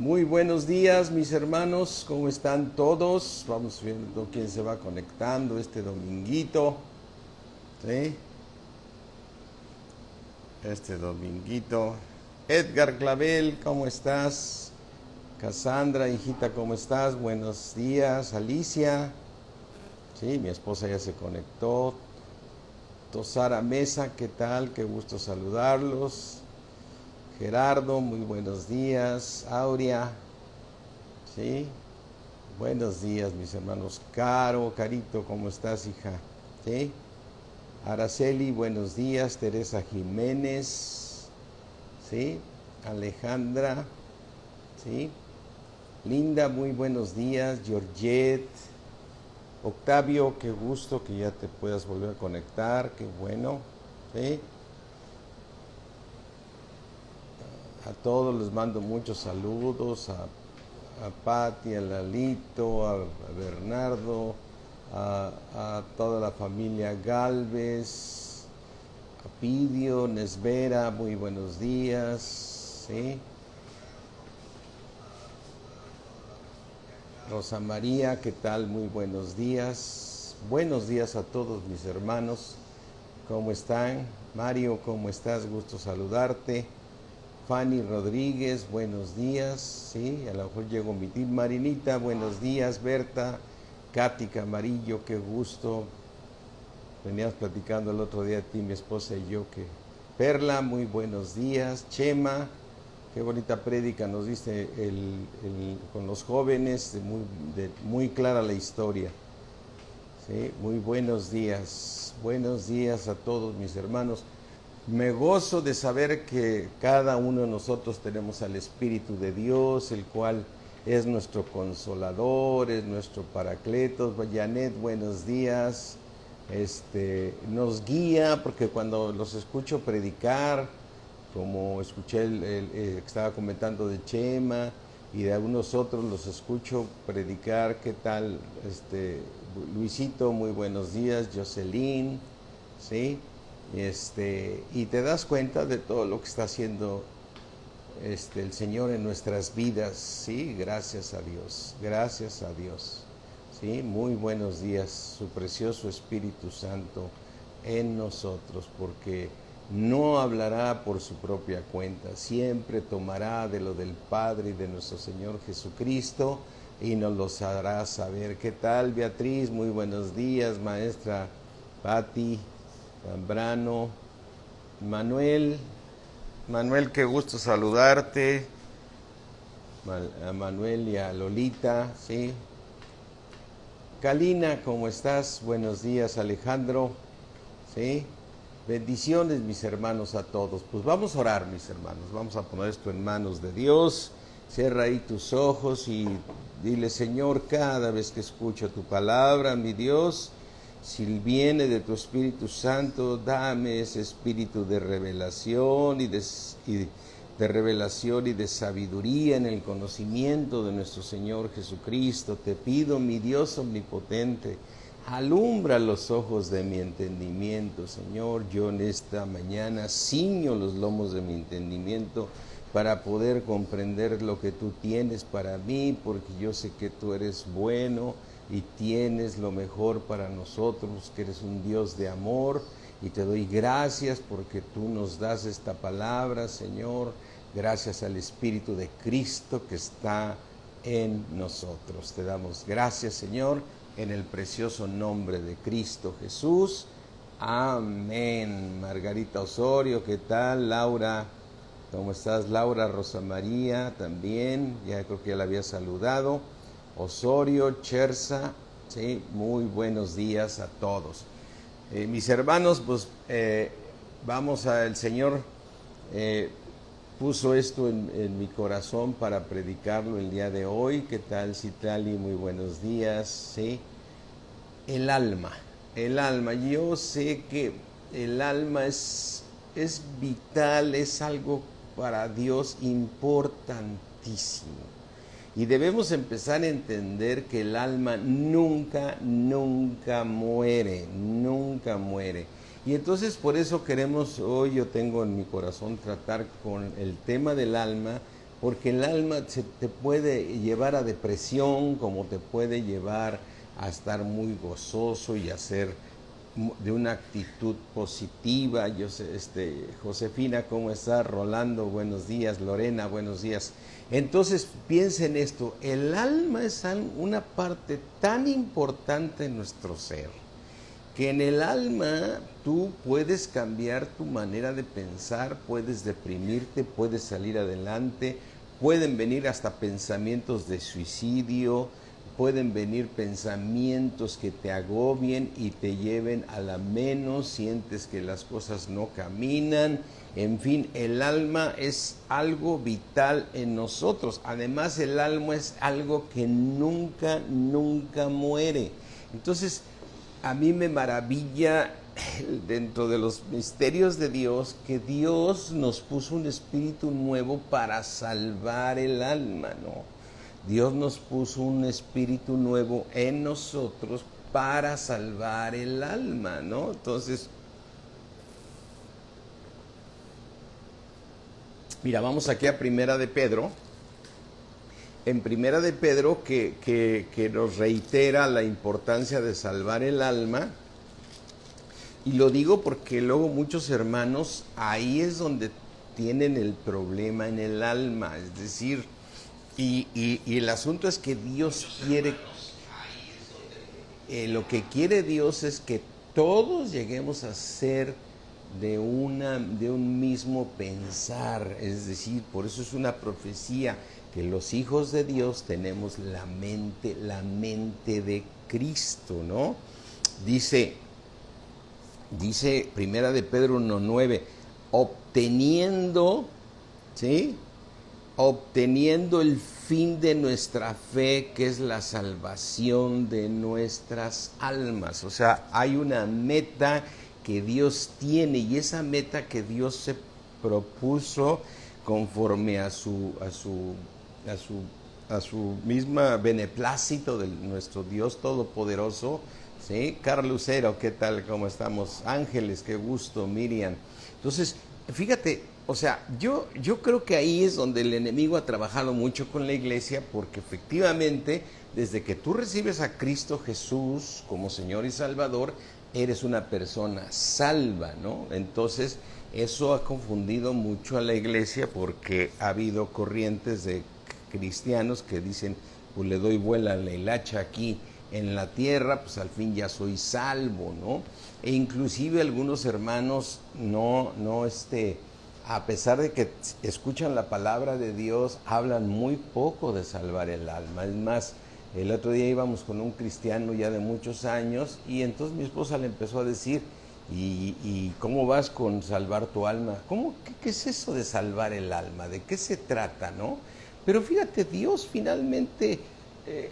Muy buenos días, mis hermanos, ¿cómo están todos? Vamos viendo quién se va conectando este dominguito, ¿sí? Este dominguito. Edgar Clavel, ¿cómo estás? Cassandra, hijita, ¿cómo estás? Buenos días. Alicia, sí, mi esposa ya se conectó. Tosara Mesa, ¿qué tal? Qué gusto saludarlos. Gerardo, muy buenos días. Aurea, sí. Buenos días, mis hermanos. Caro, Carito, ¿cómo estás, hija? ¿Sí? Araceli, buenos días. Teresa Jiménez, ¿sí? Alejandra, ¿sí? Linda, muy buenos días. Georgette, Octavio, qué gusto que ya te puedas volver a conectar, qué bueno, ¿sí? A todos les mando muchos saludos, a Patti, a Lalito, a Bernardo, a toda la familia Galvez, a Pidio, Nesvera, muy buenos días, ¿sí? Rosa María, ¿qué tal? Muy buenos días. Buenos días a todos mis hermanos, ¿cómo están? Mario, ¿cómo estás? Gusto saludarte. Fanny Rodríguez, buenos días, sí, a lo mejor llegó mi tía Marinita, buenos días, Berta, Katy Camarillo, qué gusto, veníamos platicando el otro día a ti, mi esposa y yo, que Perla, muy buenos días, Chema, qué bonita prédica nos diste con los jóvenes, de muy clara la historia, sí, muy buenos días a todos mis hermanos. Me gozo de saber que cada uno de nosotros tenemos al Espíritu de Dios, el cual es nuestro consolador, es nuestro paracletos. Janet, buenos días. Nos guía, porque cuando los escucho predicar, como escuché estaba comentando de Chema y de algunos otros, los escucho predicar. ¿Qué tal? Luisito, muy buenos días. Jocelyn, ¿sí? Y te das cuenta de todo lo que está haciendo el Señor en nuestras vidas, ¿sí? Gracias a Dios, ¿sí? Muy buenos días, su precioso Espíritu Santo en nosotros, porque no hablará por su propia cuenta, siempre tomará de lo del Padre y de nuestro Señor Jesucristo y nos los hará saber. ¿Qué tal, Beatriz? Muy buenos días, maestra Patti, Zambrano, Manuel, qué gusto saludarte, a Manuel y a Lolita, ¿sí? Kalina, ¿cómo estás? Buenos días, Alejandro, ¿sí? Bendiciones, mis hermanos, a todos. Pues vamos a orar, mis hermanos, vamos a poner esto en manos de Dios. Cierra ahí tus ojos y dile: Señor, cada vez que escucho tu palabra, mi Dios, si viene de tu Espíritu Santo, dame ese espíritu de revelación y de sabiduría en el conocimiento de nuestro Señor Jesucristo. Te pido, mi Dios omnipotente, alumbra los ojos de mi entendimiento, Señor. Yo en esta mañana ciño los lomos de mi entendimiento para poder comprender lo que tú tienes para mí, porque yo sé que tú eres bueno y tienes lo mejor para nosotros, que eres un Dios de amor, y te doy gracias porque tú nos das esta palabra, Señor, gracias al Espíritu de Cristo que está en nosotros. Te damos gracias, Señor, en el precioso nombre de Cristo Jesús. Amén. Margarita Osorio, ¿qué tal? Laura, ¿cómo estás? Laura Rosa María también, ya creo que ya la había saludado. Osorio, Chersa, ¿sí? Muy buenos días a todos. Mis hermanos, pues el Señor puso esto en mi corazón para predicarlo el día de hoy. ¿Qué tal, Citlali? Muy buenos días, ¿sí? El alma. Yo sé que el alma es vital, es algo para Dios importantísimo. Y debemos empezar a entender que el alma nunca muere. Y entonces por eso queremos, hoy yo tengo en mi corazón tratar con el tema del alma, porque el alma se te puede llevar a depresión, como te puede llevar a estar muy gozoso y a ser de una actitud positiva. Yo sé, Josefina, ¿cómo estás? Rolando, buenos días. Lorena, buenos días. Entonces, piensa en esto, el alma es una parte tan importante en nuestro ser, que en el alma tú puedes cambiar tu manera de pensar, puedes deprimirte, puedes salir adelante, pueden venir hasta pensamientos de suicidio, pueden venir pensamientos que te agobien y te lleven a la menos, sientes que las cosas no caminan. En fin, el alma es algo vital en nosotros. Además, el alma es algo que nunca, nunca muere. Entonces, a mí me maravilla dentro de los misterios de Dios que Dios nos puso un espíritu nuevo para salvar el alma, ¿no? Dios nos puso un espíritu nuevo en nosotros para salvar el alma, ¿no? Entonces, mira, vamos aquí a Primera de Pedro. En Primera de Pedro que nos reitera la importancia de salvar el alma. Y lo digo porque luego muchos hermanos ahí es donde tienen el problema en el alma. Es decir, y el asunto es que Dios quiere, lo que quiere Dios es que todos lleguemos a ser de un mismo pensar. Es decir, por eso es una profecía que los hijos de Dios tenemos la mente de Cristo, ¿no? Dice Primera de Pedro 1:9, obteniendo, ¿sí? Obteniendo el fin de nuestra fe, que es la salvación de nuestras almas. O sea, hay una meta que Dios tiene, y esa meta que Dios se propuso conforme a su misma beneplácito de nuestro Dios Todopoderoso, ¿sí? Carlos Lucero, ¿qué tal? ¿Cómo estamos? Ángeles, qué gusto. Miriam. Entonces, fíjate, o sea, yo creo que ahí es donde el enemigo ha trabajado mucho con la iglesia, porque efectivamente, desde que tú recibes a Cristo Jesús como Señor y Salvador, eres una persona salva, ¿no? Entonces, eso ha confundido mucho a la iglesia, porque ha habido corrientes de cristianos que dicen, pues le doy vuela a la hilacha aquí en la tierra, pues al fin ya soy salvo, ¿no? E inclusive algunos hermanos a pesar de que escuchan la palabra de Dios, hablan muy poco de salvar el alma. Es más, el otro día íbamos con un cristiano ya de muchos años, y entonces mi esposa le empezó a decir, ¿y cómo vas con salvar tu alma? ¿Qué es eso de salvar el alma? ¿De qué se trata, no? Pero fíjate, Dios finalmente,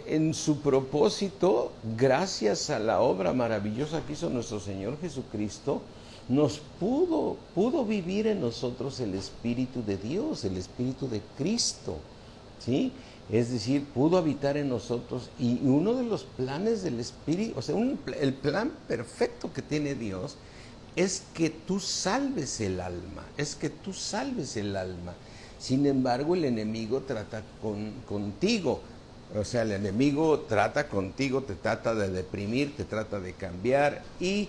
en su propósito, gracias a la obra maravillosa que hizo nuestro Señor Jesucristo, nos pudo vivir en nosotros el Espíritu de Dios, el Espíritu de Cristo, ¿sí? Es decir, pudo habitar en nosotros, y uno de los planes del Espíritu, o sea, el plan perfecto que tiene Dios es que tú salves el alma, Sin embargo, el enemigo trata contigo. O sea, el enemigo trata contigo, te trata de deprimir, te trata de cambiar, y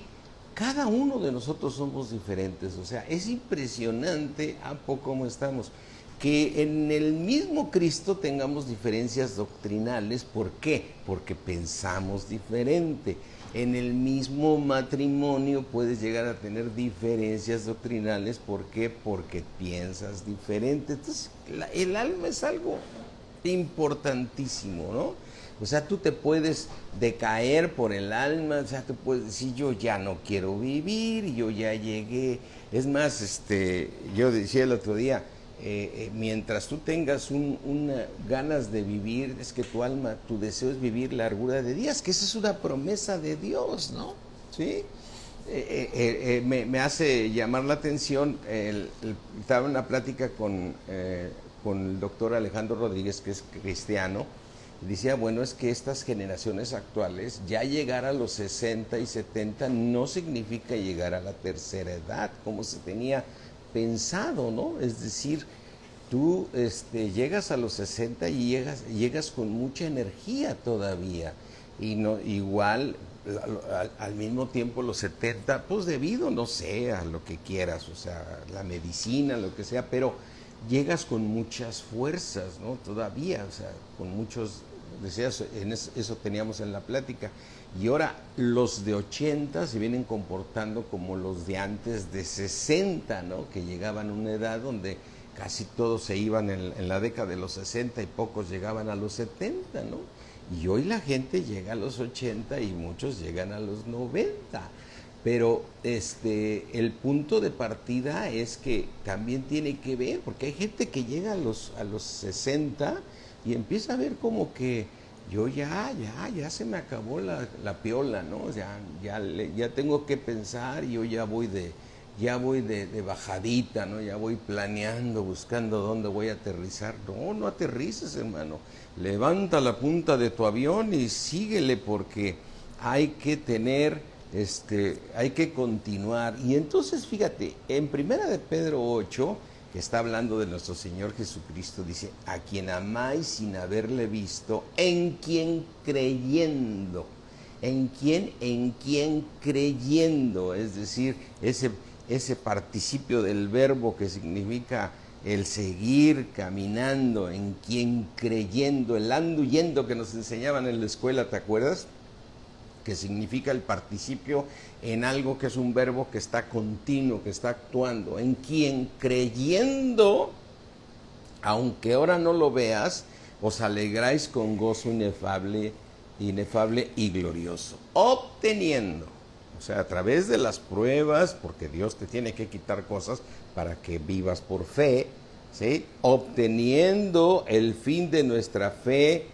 cada uno de nosotros somos diferentes. O sea, es impresionante a poco cómo estamos. Que en el mismo Cristo tengamos diferencias doctrinales. ¿Por qué? Porque pensamos diferente. En el mismo matrimonio puedes llegar a tener diferencias doctrinales. ¿Por qué? Porque piensas diferente. Entonces, el alma es algo importantísimo, ¿no? O sea, tú te puedes decaer por el alma, o sea, te puedes decir, yo ya no quiero vivir, yo ya llegué. Es más, yo decía el otro día, mientras tú tengas una ganas de vivir, es que tu alma, tu deseo es vivir largura de días, que esa es una promesa de Dios, ¿no? ¿Sí? Me hace llamar la atención, estaba en una plática con el doctor Alejandro Rodríguez, que es cristiano, y decía, bueno, es que estas generaciones actuales, ya llegar a los 60 y 70 no significa llegar a la tercera edad, como se tenía pensado, ¿no? Es decir, tú llegas a los 60 y llegas con mucha energía todavía. Y no, igual, al mismo tiempo los 70, pues debido, no sé, a lo que quieras, o sea, la medicina, lo que sea, pero llegas con muchas fuerzas, ¿no? Todavía, o sea, con muchos deseos, eso teníamos en la plática. Y ahora los de 80 se vienen comportando como los de antes de 60, ¿no? Que llegaban a una edad donde casi todos se iban en la década de los 60 y pocos llegaban a los 70, ¿no? Y hoy la gente llega a los 80 y muchos llegan a los 90. Pero el punto de partida es que también tiene que ver, porque hay gente que llega a los 60 y empieza a ver como que yo ya se me acabó la piola, ¿no? Ya tengo que pensar, y yo ya voy de bajadita, ¿no? Ya voy planeando, buscando dónde voy a aterrizar. No, no aterrices, hermano. Levanta la punta de tu avión y síguele, porque hay que tener, hay que continuar. Y entonces, fíjate, en Primera de Pedro 8, que está hablando de nuestro Señor Jesucristo, dice: a quien amáis sin haberle visto, en quien creyendo. ¿En quien creyendo? Es decir, ese participio del verbo que significa el seguir caminando, en quien creyendo, el anduyendo que nos enseñaban en la escuela, ¿te acuerdas? Que significa el participio en algo que es un verbo que está continuo, que está actuando. En quien creyendo, aunque ahora no lo veas, os alegráis con gozo inefable y glorioso, obteniendo, o sea, a través de las pruebas, porque Dios te tiene que quitar cosas para que vivas por fe, ¿sí? Obteniendo el fin de nuestra fe.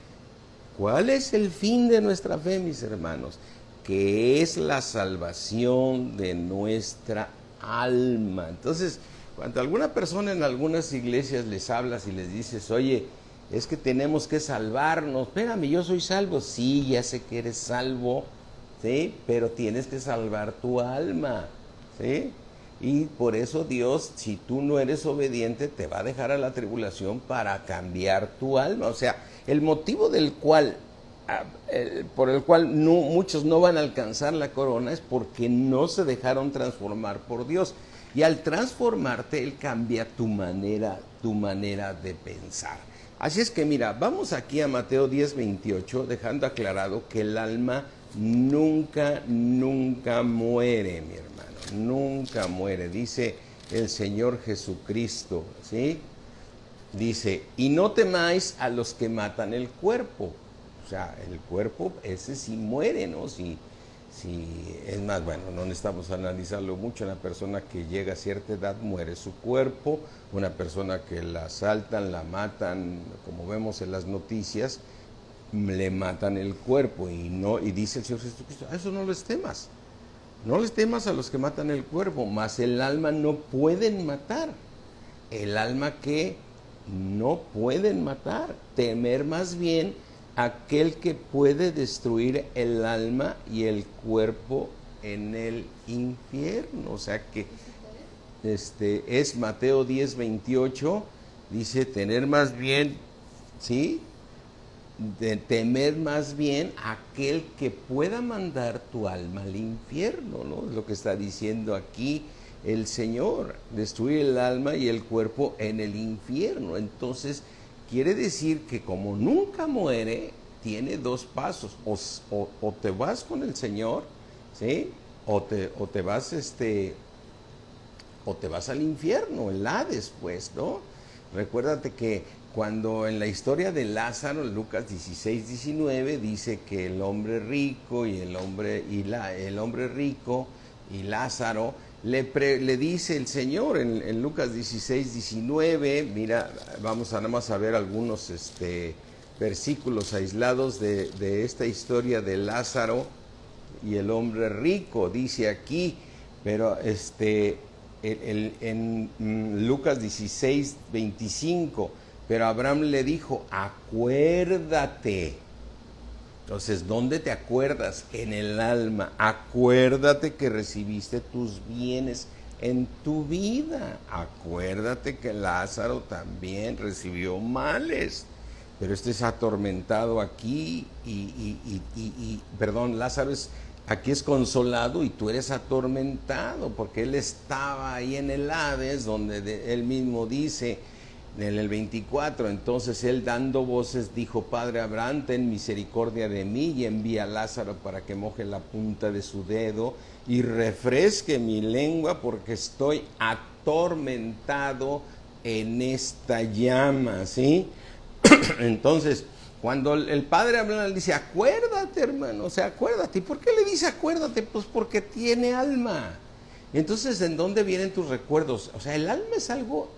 ¿Cuál es el fin de nuestra fe, mis hermanos? Que es la salvación de nuestra alma. Entonces, cuando alguna persona en algunas iglesias les hablas y les dices: oye, es que tenemos que salvarnos. Espérame, yo soy salvo. Sí, ya sé que eres salvo, ¿sí? Pero tienes que salvar tu alma, ¿sí? Y por eso Dios, si tú no eres obediente, te va a dejar a la tribulación para cambiar tu alma. O sea, el motivo por el cual muchos no van a alcanzar la corona es porque no se dejaron transformar por Dios. Y al transformarte, Él cambia tu manera de pensar. Así es que mira, vamos aquí a Mateo 10:28, dejando aclarado que el alma nunca muere, mi hermano, nunca muere. Dice el Señor Jesucristo, ¿sí? Dice: y no temáis a los que matan el cuerpo. O sea, el cuerpo, ese sí muere, ¿no? Si es más, bueno, no necesitamos analizarlo mucho. Una persona que llega a cierta edad muere su cuerpo. Una persona que la asaltan, la matan, como vemos en las noticias, le matan el cuerpo. Y dice el Señor Jesucristo: a eso no les temas. No les temas a los que matan el cuerpo, mas el alma no pueden matar. El alma que no pueden matar. Temer más bien aquel que puede destruir el alma y el cuerpo en el infierno. O sea que es Mateo 10:28, dice: tener más bien, ¿sí? De temer más bien aquel que pueda mandar tu alma al infierno, ¿no? Es lo que está diciendo aquí el Señor: destruir el alma y el cuerpo en el infierno. Entonces, quiere decir que como nunca muere, tiene dos pasos: o te vas con el Señor, ¿sí? O te vas al infierno, el Hades, pues, ¿no? Recuérdate que cuando en la historia de Lázaro, en Lucas 16:19, dice que el hombre rico y el hombre rico y Lázaro, le dice el Señor en Lucas 16:19, mira, vamos a nada más a ver algunos versículos aislados de esta historia de Lázaro y el hombre rico. Dice aquí, pero en Lucas 16:25, pero Abraham le dijo: acuérdate. Entonces, ¿dónde te acuerdas? En el alma. Acuérdate que recibiste tus bienes en tu vida. Acuérdate que Lázaro también recibió males, pero este es atormentado aquí perdón, Lázaro aquí es consolado y tú eres atormentado, porque él estaba ahí en el Hades, donde él mismo dice en el 24, entonces él dando voces dijo: Padre Abraham, ten misericordia de mí y envía a Lázaro para que moje la punta de su dedo y refresque mi lengua, porque estoy atormentado en esta llama, ¿sí? Entonces, cuando el padre Abraham dice: acuérdate, hermano, o sea, acuérdate. ¿Y por qué le dice acuérdate? Pues porque tiene alma. Entonces, ¿en dónde vienen tus recuerdos? O sea, el alma es algo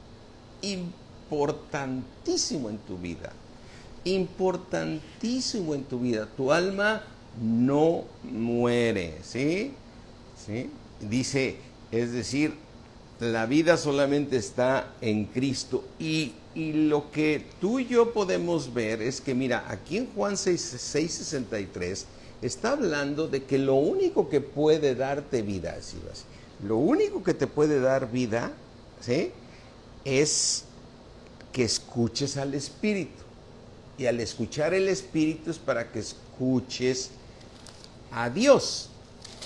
importantísimo en tu vida. Importantísimo en tu vida. Tu alma no muere, ¿sí? ¿Sí? Dice, es decir, la vida solamente está en Cristo. Y lo que tú y yo podemos ver es que, mira, aquí en Juan 6:63 está hablando de que lo único que puede darte vida, lo único que te puede dar vida, ¿sí?, es que escuches al Espíritu. Y al escuchar el Espíritu es para que escuches a Dios.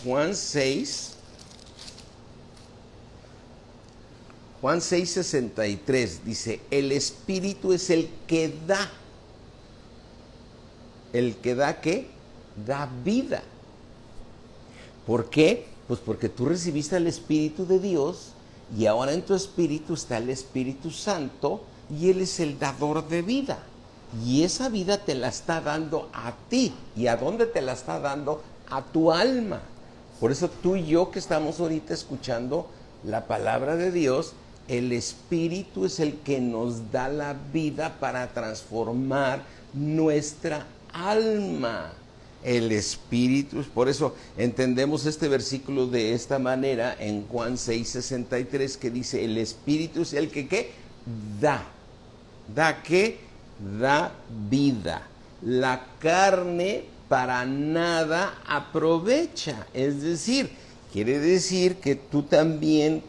Juan 6:63 dice: el Espíritu es el que da. ¿El que da qué? Da vida. ¿Por qué? Pues porque tú recibiste al Espíritu de Dios y ahora en tu espíritu está el Espíritu Santo y Él es el dador de vida. Y esa vida te la está dando a ti. ¿Y a dónde te la está dando? A tu alma. Por eso tú y yo que estamos ahorita escuchando la palabra de Dios, el Espíritu es el que nos da la vida para transformar nuestra alma. El Espíritu, por eso entendemos este versículo de esta manera en Juan 6:63, que dice: el Espíritu es el que ¿qué? Da. ¿Da qué? Da vida. La carne para nada aprovecha. Es decir, quiere decir que tú también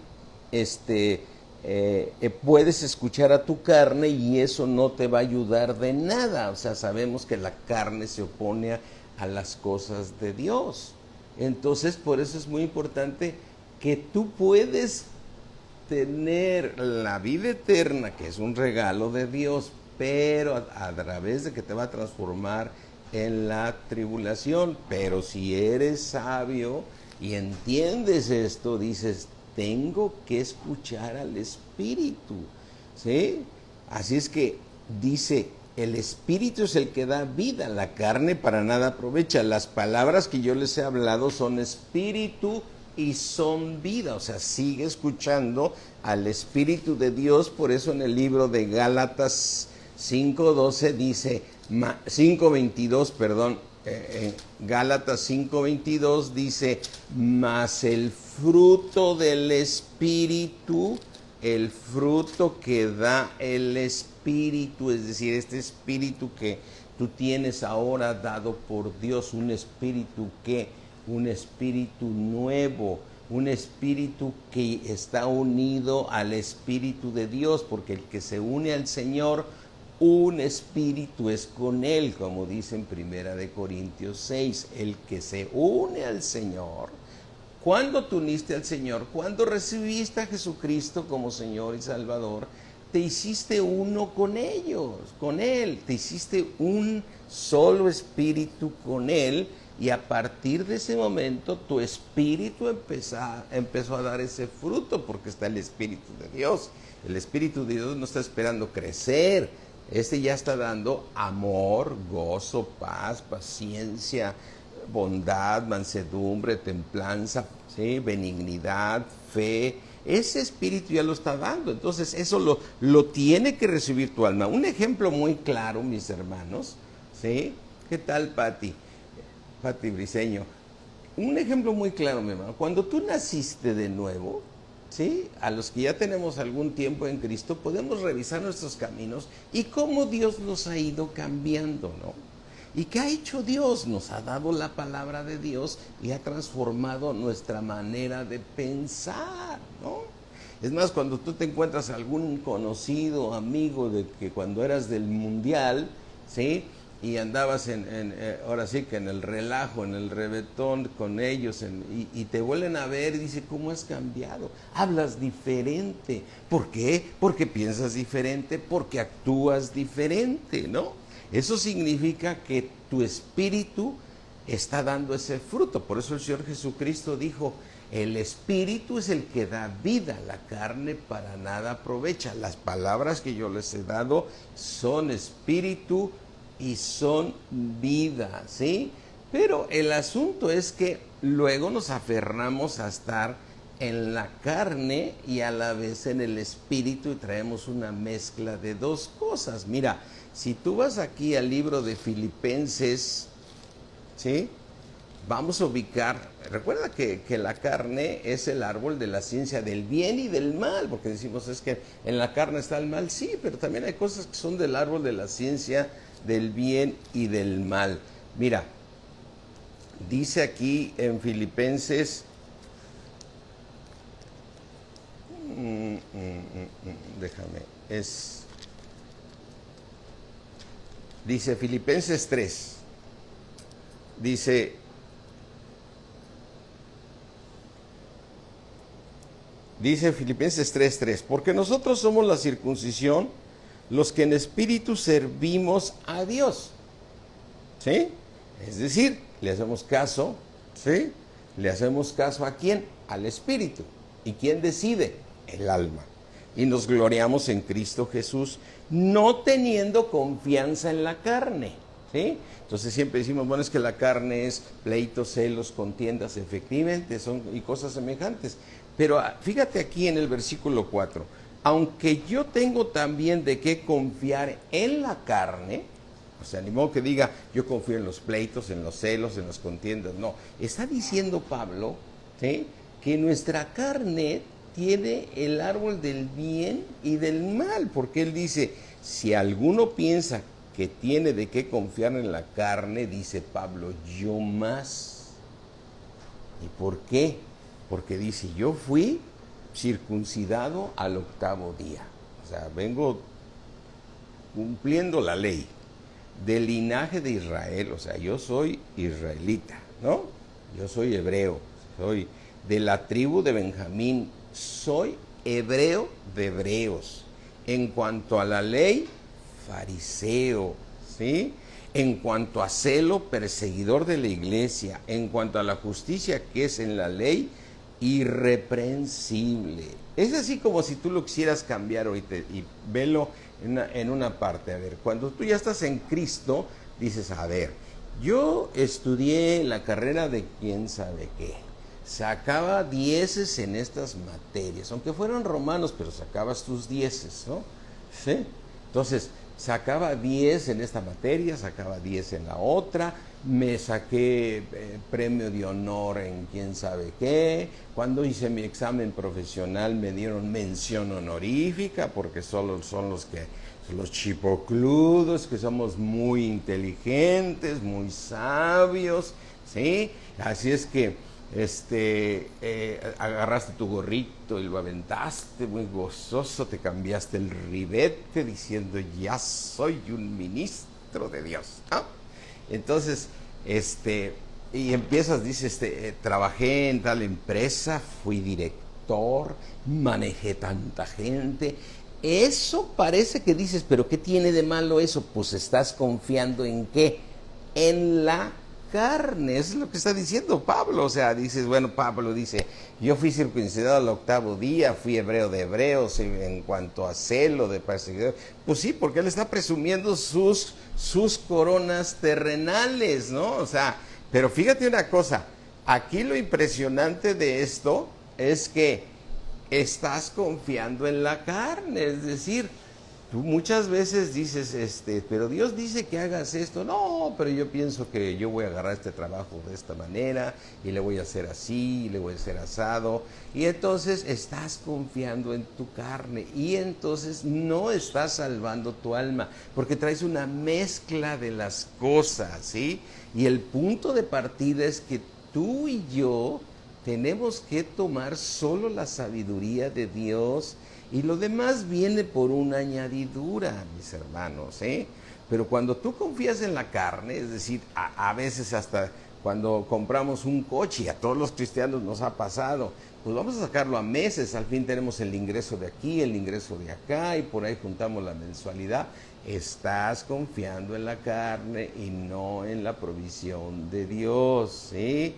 puedes escuchar a tu carne y eso no te va a ayudar de nada. O sea, sabemos que la carne se opone a las cosas de Dios. Entonces, por eso es muy importante que tú puedes tener la vida eterna, que es un regalo de Dios, pero a través de que te va a transformar en la tribulación. Pero si eres sabio y entiendes esto, dices: tengo que escuchar al Espíritu, ¿sí? Así es que dice: el Espíritu es el que da vida, la carne para nada aprovecha. Las palabras que yo les he hablado son espíritu y son vida. O sea, sigue escuchando al Espíritu de Dios. Por eso en el libro de Gálatas 5:12 dice, 5:22, perdón, Gálatas 5:22 dice: mas el fruto del Espíritu, el fruto que da el Espíritu, es decir, este Espíritu que tú tienes ahora dado por Dios, un Espíritu que, un Espíritu nuevo, un Espíritu que está unido al Espíritu de Dios, porque el que se une al Señor, un espíritu es con Él, como dice en 1 Corintios 6, el que se une al Señor. ¿Cuándo te uniste al Señor? Cuando recibiste a Jesucristo como Señor y Salvador, te hiciste uno con ellos, con Él, te hiciste un solo espíritu con Él, y a partir de ese momento tu espíritu empezó a dar ese fruto, porque está el Espíritu de Dios. El Espíritu de Dios no está esperando crecer. Ya está dando amor, gozo, paz, paciencia, bondad, mansedumbre, templanza, ¿sí?, benignidad, fe. Ese espíritu ya lo está dando. Entonces eso lo tiene que recibir tu alma. Un ejemplo muy claro, mis hermanos, ¿sí? ¿Qué tal, Pati Briseño? Un ejemplo muy claro, mi hermano. Cuando tú naciste de nuevo, ¿sí?, a los que ya tenemos algún tiempo en Cristo, podemos revisar nuestros caminos y cómo Dios nos ha ido cambiando, ¿no? ¿Y qué ha hecho Dios? Nos ha dado la palabra de Dios y ha transformado nuestra manera de pensar, ¿no? Es más, cuando tú te encuentras algún conocido, amigo de que cuando eras del mundial, ¿sí? Y andabas ahora sí que en el relajo, en el reventón con ellos, y te vuelven a ver y dice, ¿cómo has cambiado? Hablas diferente. ¿Por qué? Porque piensas diferente, porque actúas diferente, ¿no? Eso significa que tu espíritu está dando ese fruto. Por eso el Señor Jesucristo dijo, el espíritu es el que da vida, la carne para nada aprovecha. Las palabras que yo les he dado son espíritu y son vida, ¿sí? Pero el asunto es que luego nos aferramos a estar en la carne y a la vez en el espíritu, y traemos una mezcla de dos cosas. Mira, si tú vas aquí al libro de Filipenses, ¿sí? Vamos a ubicar, recuerda que la carne es el árbol de la ciencia del bien y del mal, porque decimos es que en la carne está el mal, sí, pero también hay cosas que son del árbol de la ciencia del bien y del mal. Mira, dice aquí en Filipenses, dice Filipenses 3, dice Filipenses 3:3, porque nosotros somos la circuncisión, los que en espíritu servimos a Dios, ¿sí? Es decir, le hacemos caso, ¿sí? Le hacemos caso ¿a quién? Al espíritu. ¿Y quién decide? El alma. Y nos gloriamos en Cristo Jesús, no teniendo confianza en la carne, ¿sí? Entonces siempre decimos, bueno, es que la carne es pleitos, celos, contiendas, efectivamente, son y cosas semejantes. Pero fíjate aquí en el versículo 4, aunque yo tengo también de qué confiar en la carne, o sea, ni modo que diga, yo confío en los pleitos, en los celos, en las contiendas, no. Está diciendo Pablo, ¿sí?, que nuestra carne tiene el árbol del bien y del mal, porque él dice, si alguno piensa que tiene de qué confiar en la carne, dice Pablo, yo más. ¿Y por qué? Porque dice, yo fui circuncidado al 8º día. O sea, vengo cumpliendo la ley del linaje de Israel. O sea, yo soy israelita, ¿no? Yo soy hebreo, soy de la tribu de Benjamín, soy hebreo de hebreos. En cuanto a la ley, fariseo, ¿sí? En cuanto a celo, perseguidor de la iglesia. En cuanto a la justicia que es en la ley, irreprensible. Es así como si tú lo quisieras cambiar ahorita y velo en una parte. A ver, cuando tú ya estás en Cristo, dices, a ver, yo estudié la carrera de quién sabe qué, sacaba 10 en estas materias, aunque fueran romanos, pero sacabas tus 10, ¿no? ¿Sí? Entonces, sacaba 10 en esta materia, sacaba 10 en la otra, me saqué premio de honor en quién sabe qué. Cuando hice mi examen profesional me dieron mención honorífica, porque solo son los chipocludos, que somos muy inteligentes, muy sabios, ¿sí? Así es que agarraste tu gorrito y lo aventaste muy gozoso, te cambiaste el ribete diciendo, ya soy un ministro de Dios, ¿no? Entonces, y empiezas, dices, trabajé en tal empresa, fui director, manejé tanta gente. Eso parece que dices, pero ¿qué tiene de malo eso? Pues estás confiando ¿en qué? En la carne, es lo que está diciendo Pablo. O sea, dices, bueno, Pablo dice, yo fui circuncidado al 8º día, fui hebreo de hebreos, en cuanto a celo de perseguidor. Pues sí, porque él está presumiendo sus coronas terrenales, ¿no? O sea, pero fíjate una cosa, aquí lo impresionante de esto es que estás confiando en la carne, es decir, tú muchas veces dices, pero Dios dice que hagas esto. No, pero yo pienso que yo voy a agarrar este trabajo de esta manera y le voy a hacer así, y le voy a hacer asado. Y entonces estás confiando en tu carne y entonces no estás salvando tu alma, porque traes una mezcla de las cosas, ¿sí? Y el punto de partida es que tú y yo tenemos que tomar solo la sabiduría de Dios y lo demás viene por una añadidura, mis hermanos, ¿eh? Pero cuando tú confías en la carne, es decir, a veces hasta cuando compramos un coche, y a todos los cristianos nos ha pasado, pues vamos a sacarlo a meses, al fin tenemos el ingreso de aquí, el ingreso de acá, y por ahí juntamos la mensualidad. Estás confiando en la carne y no en la provisión de Dios, ¿sí?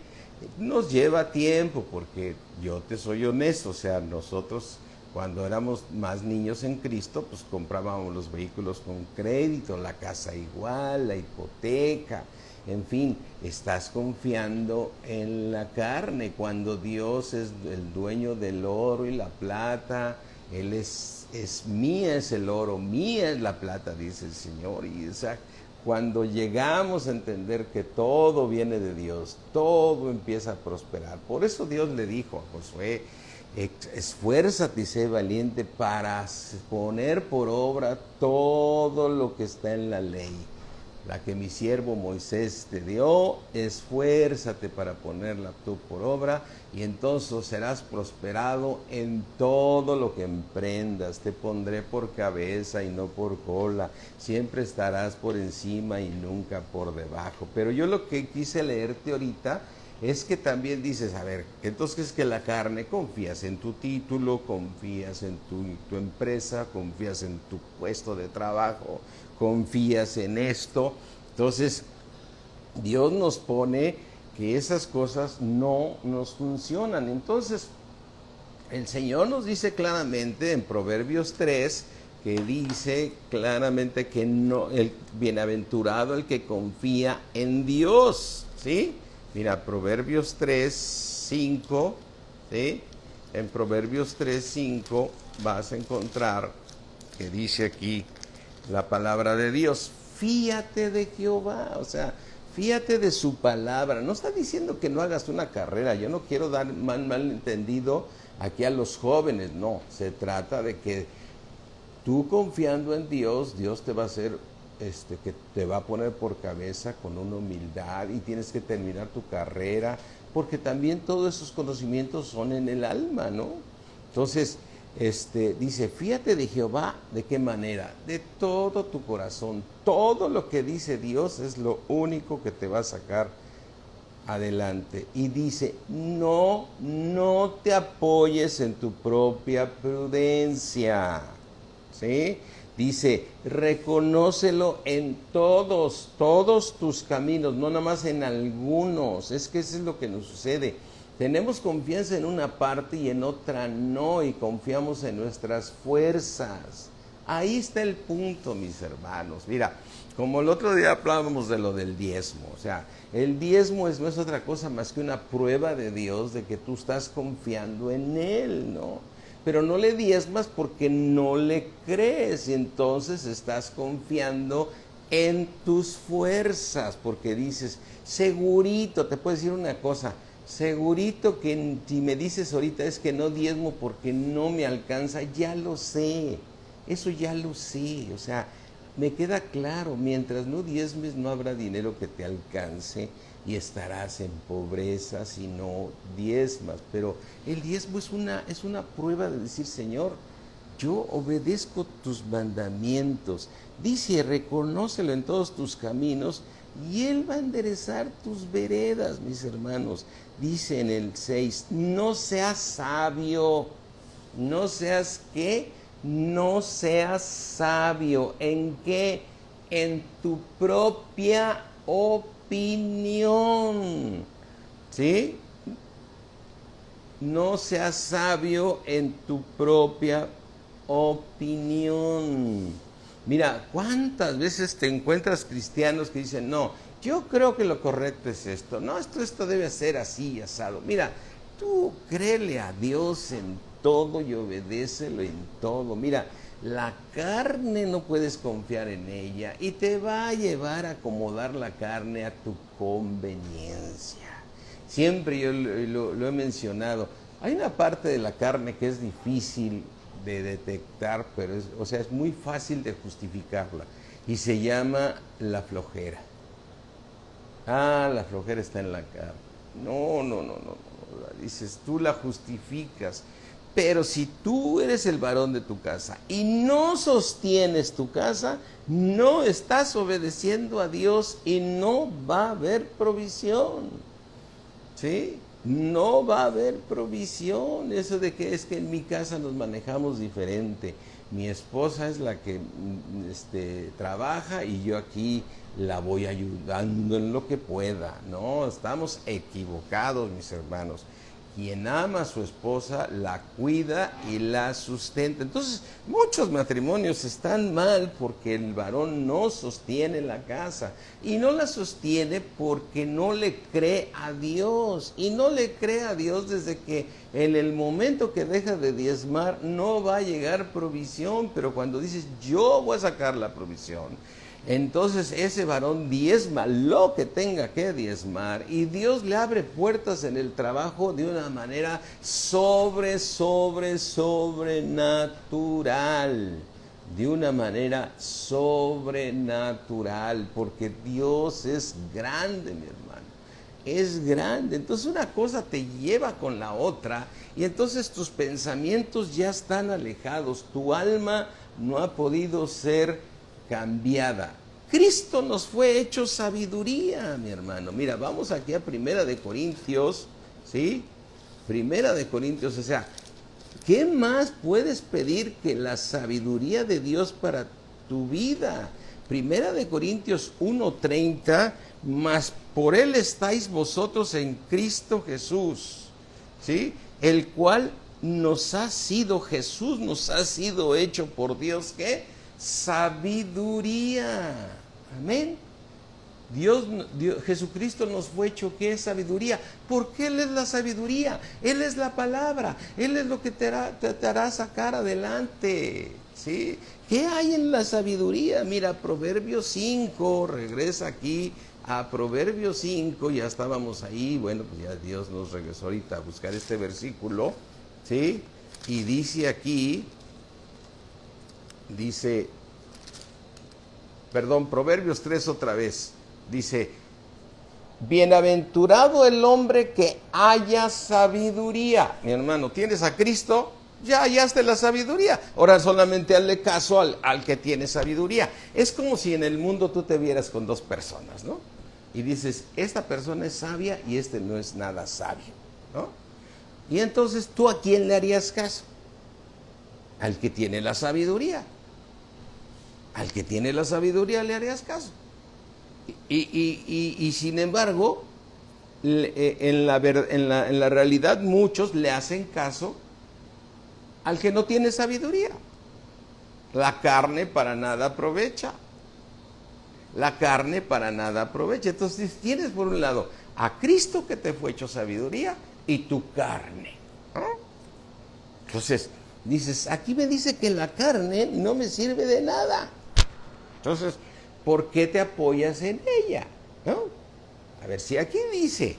Nos lleva tiempo, porque yo te soy honesto, o sea, nosotros cuando éramos más niños en Cristo, pues comprábamos los vehículos con crédito, la casa igual, la hipoteca, en fin, estás confiando en la carne cuando Dios es el dueño del oro y la plata. Él es mía es el oro, mía es la plata, dice el Señor. Y o sea, cuando llegamos a entender que todo viene de Dios, todo empieza a prosperar. Por eso Dios le dijo a Josué: esfuérzate y sé valiente para poner por obra todo lo que está en la ley, la que mi siervo Moisés te dio. Esfuérzate para ponerla tú por obra, y entonces serás prosperado en todo lo que emprendas. Te pondré por cabeza y no por cola, siempre estarás por encima y nunca por debajo. Pero yo lo que quise leerte ahorita es que también dices, a ver, entonces es que la carne, confías en tu título, confías en tu empresa, confías en tu puesto de trabajo, confías en esto. Entonces Dios nos pone que esas cosas no nos funcionan. Entonces el Señor nos dice claramente en Proverbios 3, que dice claramente que no, el bienaventurado el que confía en Dios, ¿sí? Mira, Proverbios 3, 5, ¿sí? En Proverbios 3, 5 vas a encontrar que dice aquí la palabra de Dios: fíate de Jehová, o sea, fíate de su palabra. No está diciendo que no hagas una carrera. Yo no quiero dar mal entendido aquí a los jóvenes, no. Se trata de que tú, confiando en Dios, Dios te va a hacer, que te va a poner por cabeza con una humildad, y tienes que terminar tu carrera, porque también todos esos conocimientos son en el alma, ¿no? Entonces, dice: fíate de Jehová. ¿De qué manera? De todo tu corazón. Todo lo que dice Dios es lo único que te va a sacar adelante. Y dice: no te apoyes en tu propia prudencia, ¿sí? Dice: reconócelo en todos tus caminos, no nada más en algunos. Es que eso es lo que nos sucede. Tenemos confianza en una parte y en otra no, y confiamos en nuestras fuerzas. Ahí está el punto, mis hermanos. Mira, como el otro día hablábamos de lo del diezmo, o sea, el diezmo no es otra cosa más que una prueba de Dios de que tú estás confiando en Él, ¿no? Pero no le diezmas porque no le crees, y entonces estás confiando en tus fuerzas, porque dices, segurito, te puedo decir una cosa, segurito que si me dices ahorita es que no diezmo porque no me alcanza, ya lo sé, eso ya lo sé, o sea, me queda claro, mientras no diezmes no habrá dinero que te alcance y estarás en pobreza si no diezmas. Pero el diezmo es una prueba de decir: Señor, yo obedezco tus mandamientos. Dice: reconócelo en todos tus caminos y Él va a enderezar tus veredas, mis hermanos. Dice en el 6, no seas sabio, no seas ¿qué? No seas sabio. ¿En qué? En tu propia opinión, ¿sí? No seas sabio en tu propia opinión. Mira, ¿cuántas veces te encuentras cristianos que dicen: no, yo creo que lo correcto es esto, no, esto debe ser así, asado? Mira, tú créele a Dios en todo y obedécelo en todo. Mira, la carne no puedes confiar en ella y te va a llevar a acomodar la carne a tu conveniencia. Siempre yo lo he mencionado, hay una parte de la carne que es difícil de detectar, pero es muy fácil de justificarla, y se llama la flojera. Ah, la flojera está en la carne. No. dices, tú la justificas. Pero si tú eres el varón de tu casa y no sostienes tu casa, no estás obedeciendo a Dios y no va a haber provisión. ¿Sí? No va a haber provisión. Eso de que es que en mi casa nos manejamos diferente. Mi esposa es la que trabaja y yo aquí la voy ayudando en lo que pueda. No, estamos equivocados, mis hermanos. Quien ama a su esposa la cuida y la sustenta. Entonces, muchos matrimonios están mal porque el varón no sostiene la casa. Y no la sostiene porque no le cree a Dios. Y no le cree a Dios desde que en el momento que deja de diezmar no va a llegar provisión. Pero cuando dices, yo voy a sacar la provisión, entonces ese varón diezma lo que tenga que diezmar y Dios le abre puertas en el trabajo de una manera sobrenatural. De una manera sobrenatural, porque Dios es grande, mi hermano. Es grande. Entonces una cosa te lleva con la otra y entonces tus pensamientos ya están alejados. Tu alma no ha podido ser cambiada. Cristo nos fue hecho sabiduría, mi hermano. Mira, vamos aquí a Primera de Corintios, ¿sí? Primera de Corintios, o sea, ¿qué más puedes pedir que la sabiduría de Dios para tu vida? Primera de Corintios 1:30, mas por él estáis vosotros en Cristo Jesús, ¿sí? El cual nos ha sido hecho por Dios, ¿qué? Sabiduría. Amén. Jesucristo nos fue hecho, ¿qué es sabiduría? Porque Él es la sabiduría, Él es la palabra, Él es lo que te hará sacar adelante, ¿sí? ¿Qué hay en la sabiduría? Mira, Proverbios 5, regresa aquí a Proverbios 5, ya estábamos ahí, bueno, pues ya Dios nos regresó ahorita a buscar este versículo, ¿sí? Y dice aquí, Proverbios 3 otra vez, dice, bienaventurado el hombre que haya sabiduría. Mi hermano, ¿tienes a Cristo? Ya hallaste la sabiduría. Ahora solamente hazle caso al que tiene sabiduría. Es como si en el mundo tú te vieras con dos personas, ¿no? Y dices, esta persona es sabia y este no es nada sabio, ¿no? Y entonces, ¿tú a quién le harías caso? Al que tiene la sabiduría. Al que tiene la sabiduría le harías caso. Y sin embargo, en la realidad muchos le hacen caso al que no tiene sabiduría. La carne para nada aprovecha. La carne para nada aprovecha. Entonces tienes por un lado a Cristo que te fue hecho sabiduría y tu carne, ¿no? Entonces dices, aquí me dice que la carne no me sirve de nada. Entonces, ¿por qué te apoyas en ella? ¿No? A ver, si aquí dice,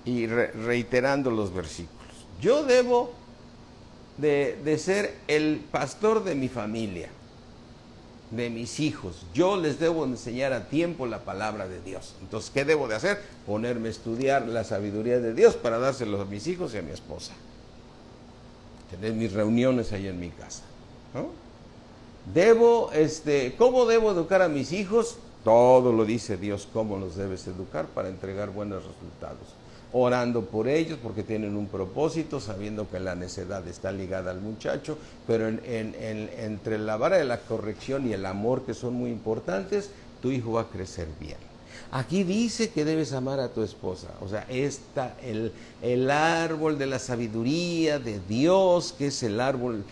y reiterando los versículos, yo debo de ser el pastor de mi familia, de mis hijos, yo les debo enseñar a tiempo la palabra de Dios. Entonces, ¿qué debo de hacer? Ponerme a estudiar la sabiduría de Dios para dárselo a mis hijos y a mi esposa. Tener mis reuniones ahí en mi casa, ¿no? ¿Cómo debo educar a mis hijos? Todo lo dice Dios, cómo los debes educar para entregar buenos resultados. Orando por ellos porque tienen un propósito, sabiendo que la necedad está ligada al muchacho, pero entre la vara de la corrección y el amor, que son muy importantes, tu hijo va a crecer bien. Aquí dice que debes amar a tu esposa, o sea, el árbol de la sabiduría de Dios, que es el árbol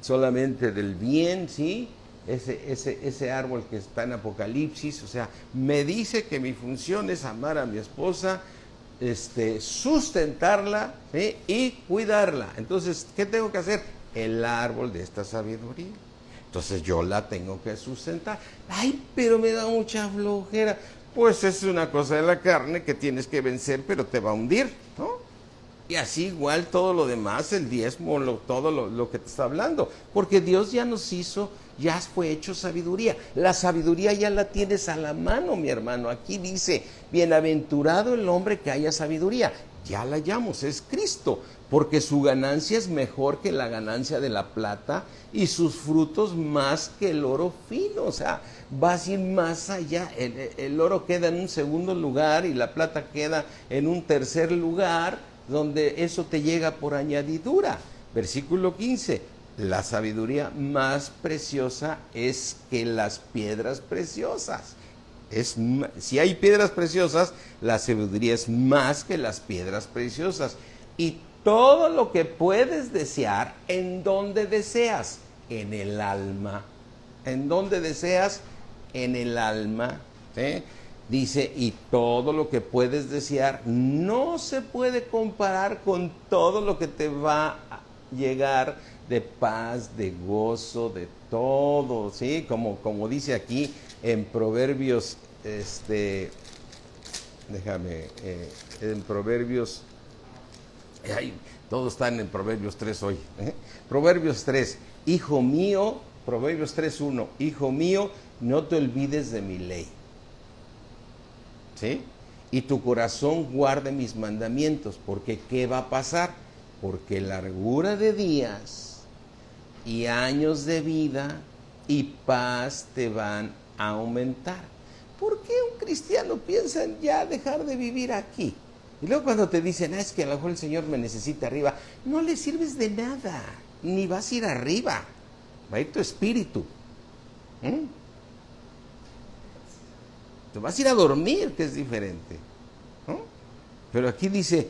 solamente del bien, ¿sí? Ese árbol que está en Apocalipsis, o sea, me dice que mi función es amar a mi esposa, sustentarla, ¿sí? Y cuidarla. Entonces, ¿qué tengo que hacer? El árbol de esta sabiduría. Entonces yo la tengo que sustentar. Ay, pero me da mucha flojera. Pues es una cosa de la carne que tienes que vencer, pero te va a hundir, ¿no? Y así igual todo lo demás, el diezmo, todo lo que te está hablando. Porque Dios ya nos hizo, ya fue hecho sabiduría. La sabiduría ya la tienes a la mano, mi hermano. Aquí dice, bienaventurado el hombre que haya sabiduría. ya la hallamos, es Cristo, porque su ganancia es mejor que la ganancia de la plata y sus frutos más que el oro fino. O sea, vas a ir más allá. El oro queda en un segundo lugar y la plata queda en un tercer lugar, donde eso te llega por añadidura. Versículo 15, la sabiduría más preciosa es que las piedras preciosas. Si hay piedras preciosas, la sabiduría es más que las piedras preciosas. Y todo lo que puedes desear, ¿en dónde deseas? En el alma. ¿En dónde deseas? En el alma. ¿Sí? Dice, y todo lo que puedes desear no se puede comparar con todo lo que te va a llegar de paz, de gozo, de todo, ¿sí? Como dice aquí en Proverbios, en Proverbios, todos están en Proverbios 3 hoy, Proverbios 3, hijo mío, Proverbios 3:1, hijo mío, no te olvides de mi ley, ¿sí? Y tu corazón guarde mis mandamientos, porque ¿qué va a pasar? Porque largura de días y años de vida y paz te van a aumentar. ¿Por qué un cristiano piensa en ya dejar de vivir aquí? Y luego cuando te dicen, es que a lo mejor el Señor me necesita arriba, no le sirves de nada, ni vas a ir arriba, va a ir tu espíritu. Te vas a ir a dormir, que es diferente, ¿no? Pero aquí dice,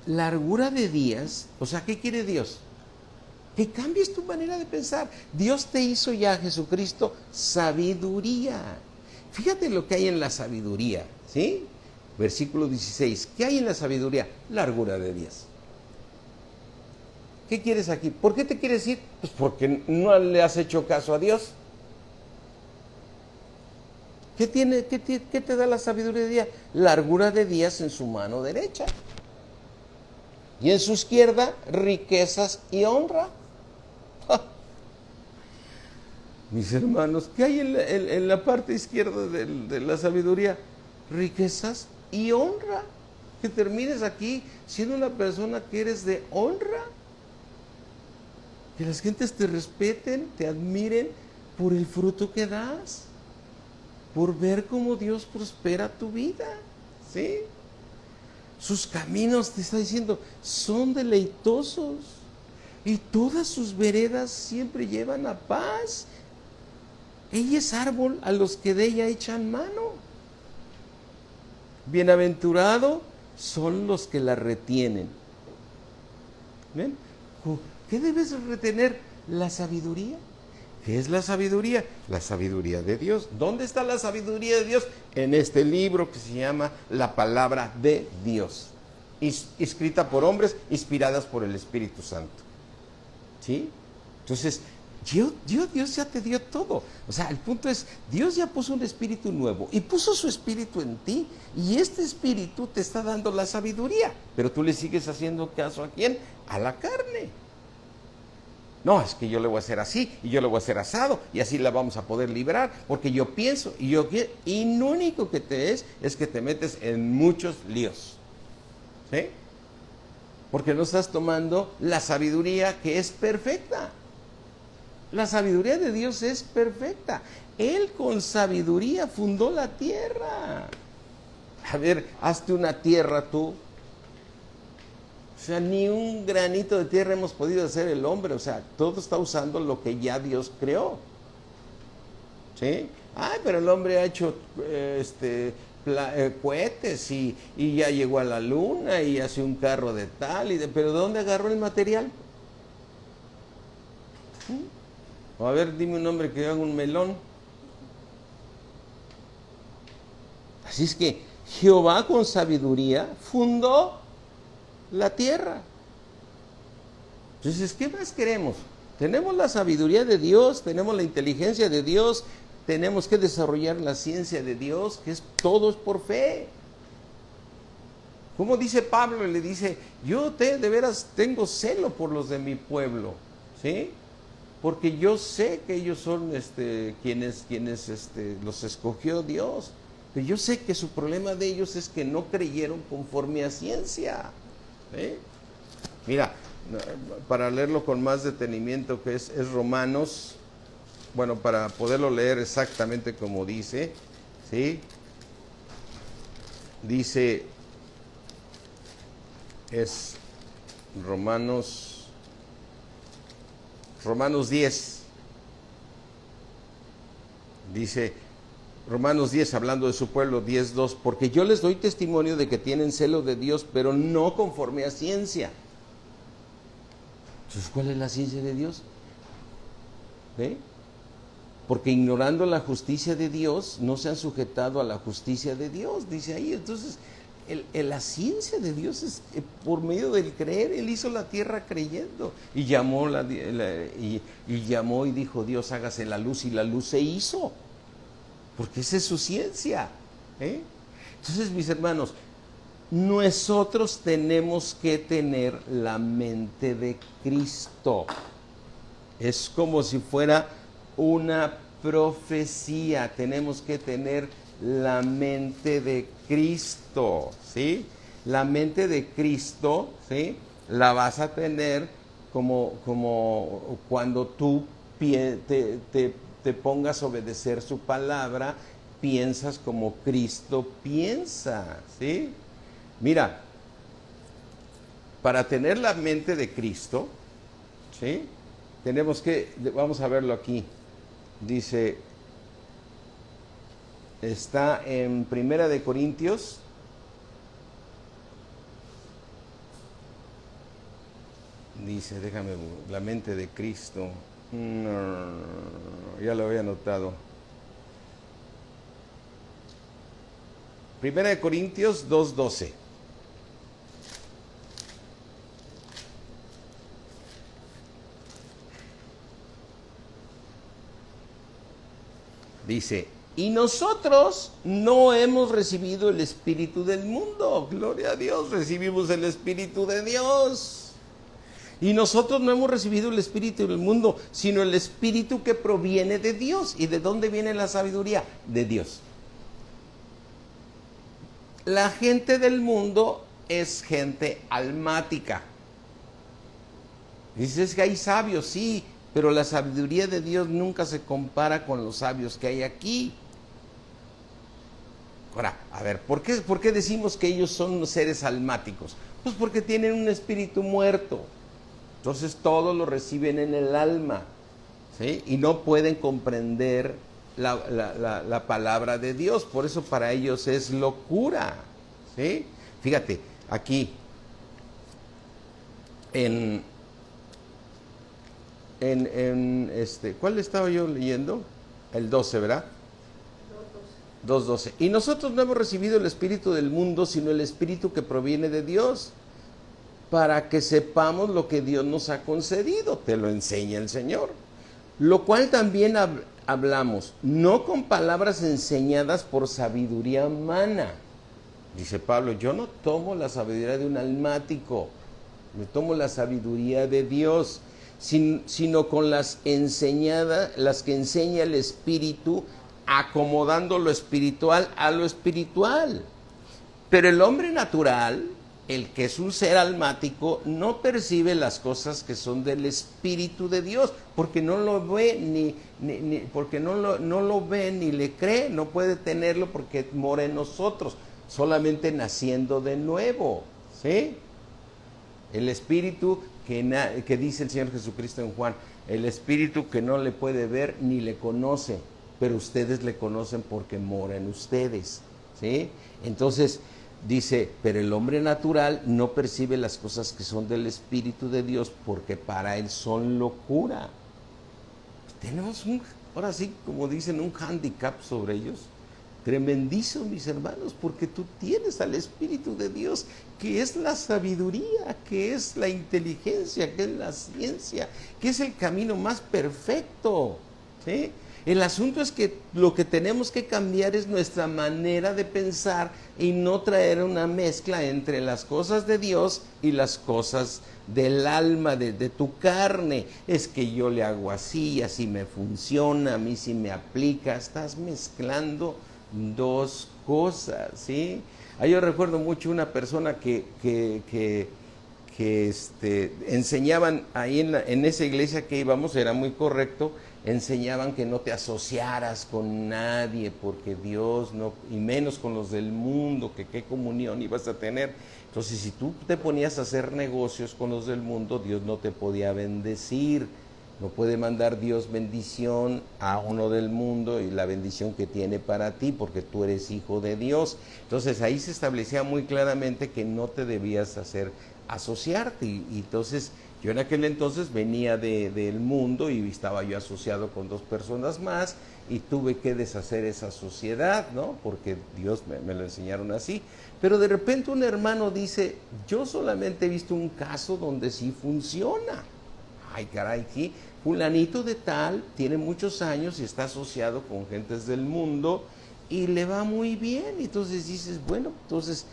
largura de días, o sea, ¿qué quiere Dios? Que cambies tu manera de pensar. Dios te hizo ya, Jesucristo, sabiduría. Fíjate lo que hay en la sabiduría, ¿sí? Versículo 16, ¿qué hay en la sabiduría? Largura de días. ¿Qué quieres aquí? ¿Por qué te quieres ir? Pues porque no le has hecho caso a Dios. ¿Qué te da la sabiduría? Largura de días en su mano derecha. Y en su izquierda, riquezas y honra. Mis hermanos, ¿qué hay en la parte izquierda de la sabiduría? Riquezas y honra. Que termines aquí siendo una persona que eres de honra. Que las gentes te respeten, te admiren por el fruto que das. Por ver cómo Dios prospera tu vida. ¿Sí? Sus caminos, te está diciendo, son deleitosos. Y todas sus veredas siempre llevan a paz. Ella es árbol a los que de ella echan mano. Bienaventurado son los que la retienen. ¿Ven? ¿Qué debes retener? La sabiduría. ¿Qué es la sabiduría? La sabiduría de Dios. ¿Dónde está la sabiduría de Dios? En este libro que se llama La Palabra de Dios, escrita por hombres, inspiradas por el Espíritu Santo. ¿Sí? Entonces, Dios ya te dio todo. O sea, el punto es, Dios ya puso un espíritu nuevo y puso su espíritu en ti, y este espíritu te está dando la sabiduría, pero tú le sigues haciendo caso ¿a quién? A la carne. No, es que yo le voy a hacer así, y yo le voy a hacer asado, y así la vamos a poder librar, porque yo pienso, y yo quiero, y lo único que te es que te metes en muchos líos. ¿Sí? Porque no estás tomando la sabiduría que es perfecta. La sabiduría de Dios es perfecta. Él con sabiduría fundó la tierra. A ver, hazte una tierra tú. O sea, ni un granito de tierra hemos podido hacer el hombre. O sea, todo está usando lo que ya Dios creó. ¿Sí? Ay, pero el hombre ha hecho cohetes y ya llegó a la luna y hace un carro de tal. ¿Pero de dónde agarró el material? A ver, dime un hombre que haga un melón. Así es que Jehová con sabiduría fundó la tierra. Entonces, ¿qué más queremos? Tenemos la sabiduría de Dios, tenemos la inteligencia de Dios, tenemos que desarrollar la ciencia de Dios, que todo es por fe. Como dice Pablo, le dice, yo de veras tengo celo por los de mi pueblo, ¿sí? Porque yo sé que ellos son quienes los escogió Dios. Pero yo sé que su problema de ellos es que no creyeron conforme a ciencia. Mira, para leerlo con más detenimiento, que es Romanos, bueno, para poderlo leer exactamente como dice, ¿sí? Dice, es Romanos 10, dice Romanos 10, hablando de su pueblo, 10:2, porque yo les doy testimonio de que tienen celo de Dios, pero no conforme a ciencia. Entonces, ¿cuál es la ciencia de Dios? Porque ignorando la justicia de Dios, no se han sujetado a la justicia de Dios, dice ahí. Entonces, la ciencia de Dios es por medio del creer. Él hizo la tierra creyendo y llamó y dijo Dios, hágase la luz, y la luz se hizo, porque esa es su ciencia. Entonces, mis hermanos, nosotros tenemos que tener la mente de Cristo. Es como si fuera una profecía. Tenemos que tener la mente de Cristo, ¿sí? La mente de Cristo, ¿sí? La vas a tener como cuando tú te pongas a obedecer su palabra, piensas como Cristo piensa, ¿sí? Mira, para tener la mente de Cristo, ¿sí? Tenemos que, vamos a verlo aquí, dice, está en Primera de Corintios, dice, déjame, la mente de Cristo, no, ya lo había anotado. Primera de Corintios 2:12. Dice, y nosotros no hemos recibido el espíritu del mundo. Gloria a Dios, recibimos el espíritu de Dios. Y nosotros no hemos recibido el espíritu del mundo, sino el espíritu que proviene de Dios. ¿Y de dónde viene la sabiduría? De Dios. La gente del mundo es gente almática. Dices que hay sabios, sí, pero la sabiduría de Dios nunca se compara con los sabios que hay aquí. Ahora, a ver, ¿por qué decimos que ellos son seres almáticos? Pues porque tienen un espíritu muerto. Entonces todo lo reciben en el alma, ¿sí? Y no pueden comprender la palabra de Dios. Por eso para ellos es locura, ¿sí? Fíjate, aquí ¿cuál estaba yo leyendo? El 12, ¿verdad? 2:12. Y nosotros no hemos recibido el espíritu del mundo, sino el espíritu que proviene de Dios, para que sepamos lo que Dios nos ha concedido. Te lo enseña el Señor. Lo cual también hablamos, no con palabras enseñadas por sabiduría humana. Dice Pablo, yo no tomo la sabiduría de un almático, me tomo la sabiduría de Dios, sino con las que enseña el Espíritu, acomodando lo espiritual a lo espiritual. Pero el hombre natural, el que es un ser almático, no percibe las cosas que son del Espíritu de Dios, porque no lo ve porque no lo ve ni le cree, no puede tenerlo porque mora en nosotros, solamente naciendo de nuevo, ¿sí? El Espíritu que dice el Señor Jesucristo en Juan, el Espíritu que no le puede ver ni le conoce, pero ustedes le conocen porque mora en ustedes, ¿sí? Entonces dice, pero el hombre natural no percibe las cosas que son del Espíritu de Dios, porque para él son locura. Tenemos ahora sí, como dicen, un handicap sobre ellos tremendísimo, mis hermanos, porque tú tienes al Espíritu de Dios, que es la sabiduría, que es la inteligencia, que es la ciencia, que es el camino más perfecto, ¿sí? El asunto es que lo que tenemos que cambiar es nuestra manera de pensar y no traer una mezcla entre las cosas de Dios y las cosas del alma, de tu carne. Es que yo le hago así, así me funciona, a mí sí me aplica. Estás mezclando dos cosas, ¿sí? Yo recuerdo mucho una persona que enseñaban ahí en esa iglesia que íbamos, era muy correcto, enseñaban que no te asociaras con nadie, porque Dios no, y menos con los del mundo, que qué comunión ibas a tener. Entonces, si tú te ponías a hacer negocios con los del mundo, Dios no te podía bendecir. No puede mandar Dios bendición a uno del mundo y la bendición que tiene para ti, porque tú eres hijo de Dios. Entonces ahí se establecía muy claramente que no te debías hacer asociarte. Y entonces yo en aquel entonces venía del mundo y estaba yo asociado con 2 personas más y tuve que deshacer esa sociedad, ¿no? Porque Dios me lo enseñaron así. Pero de repente un hermano dice, yo solamente he visto un caso donde sí funciona. Ay, caray, sí, fulanito de tal tiene muchos años y está asociado con gentes del mundo y le va muy bien. Y entonces dices, bueno, entonces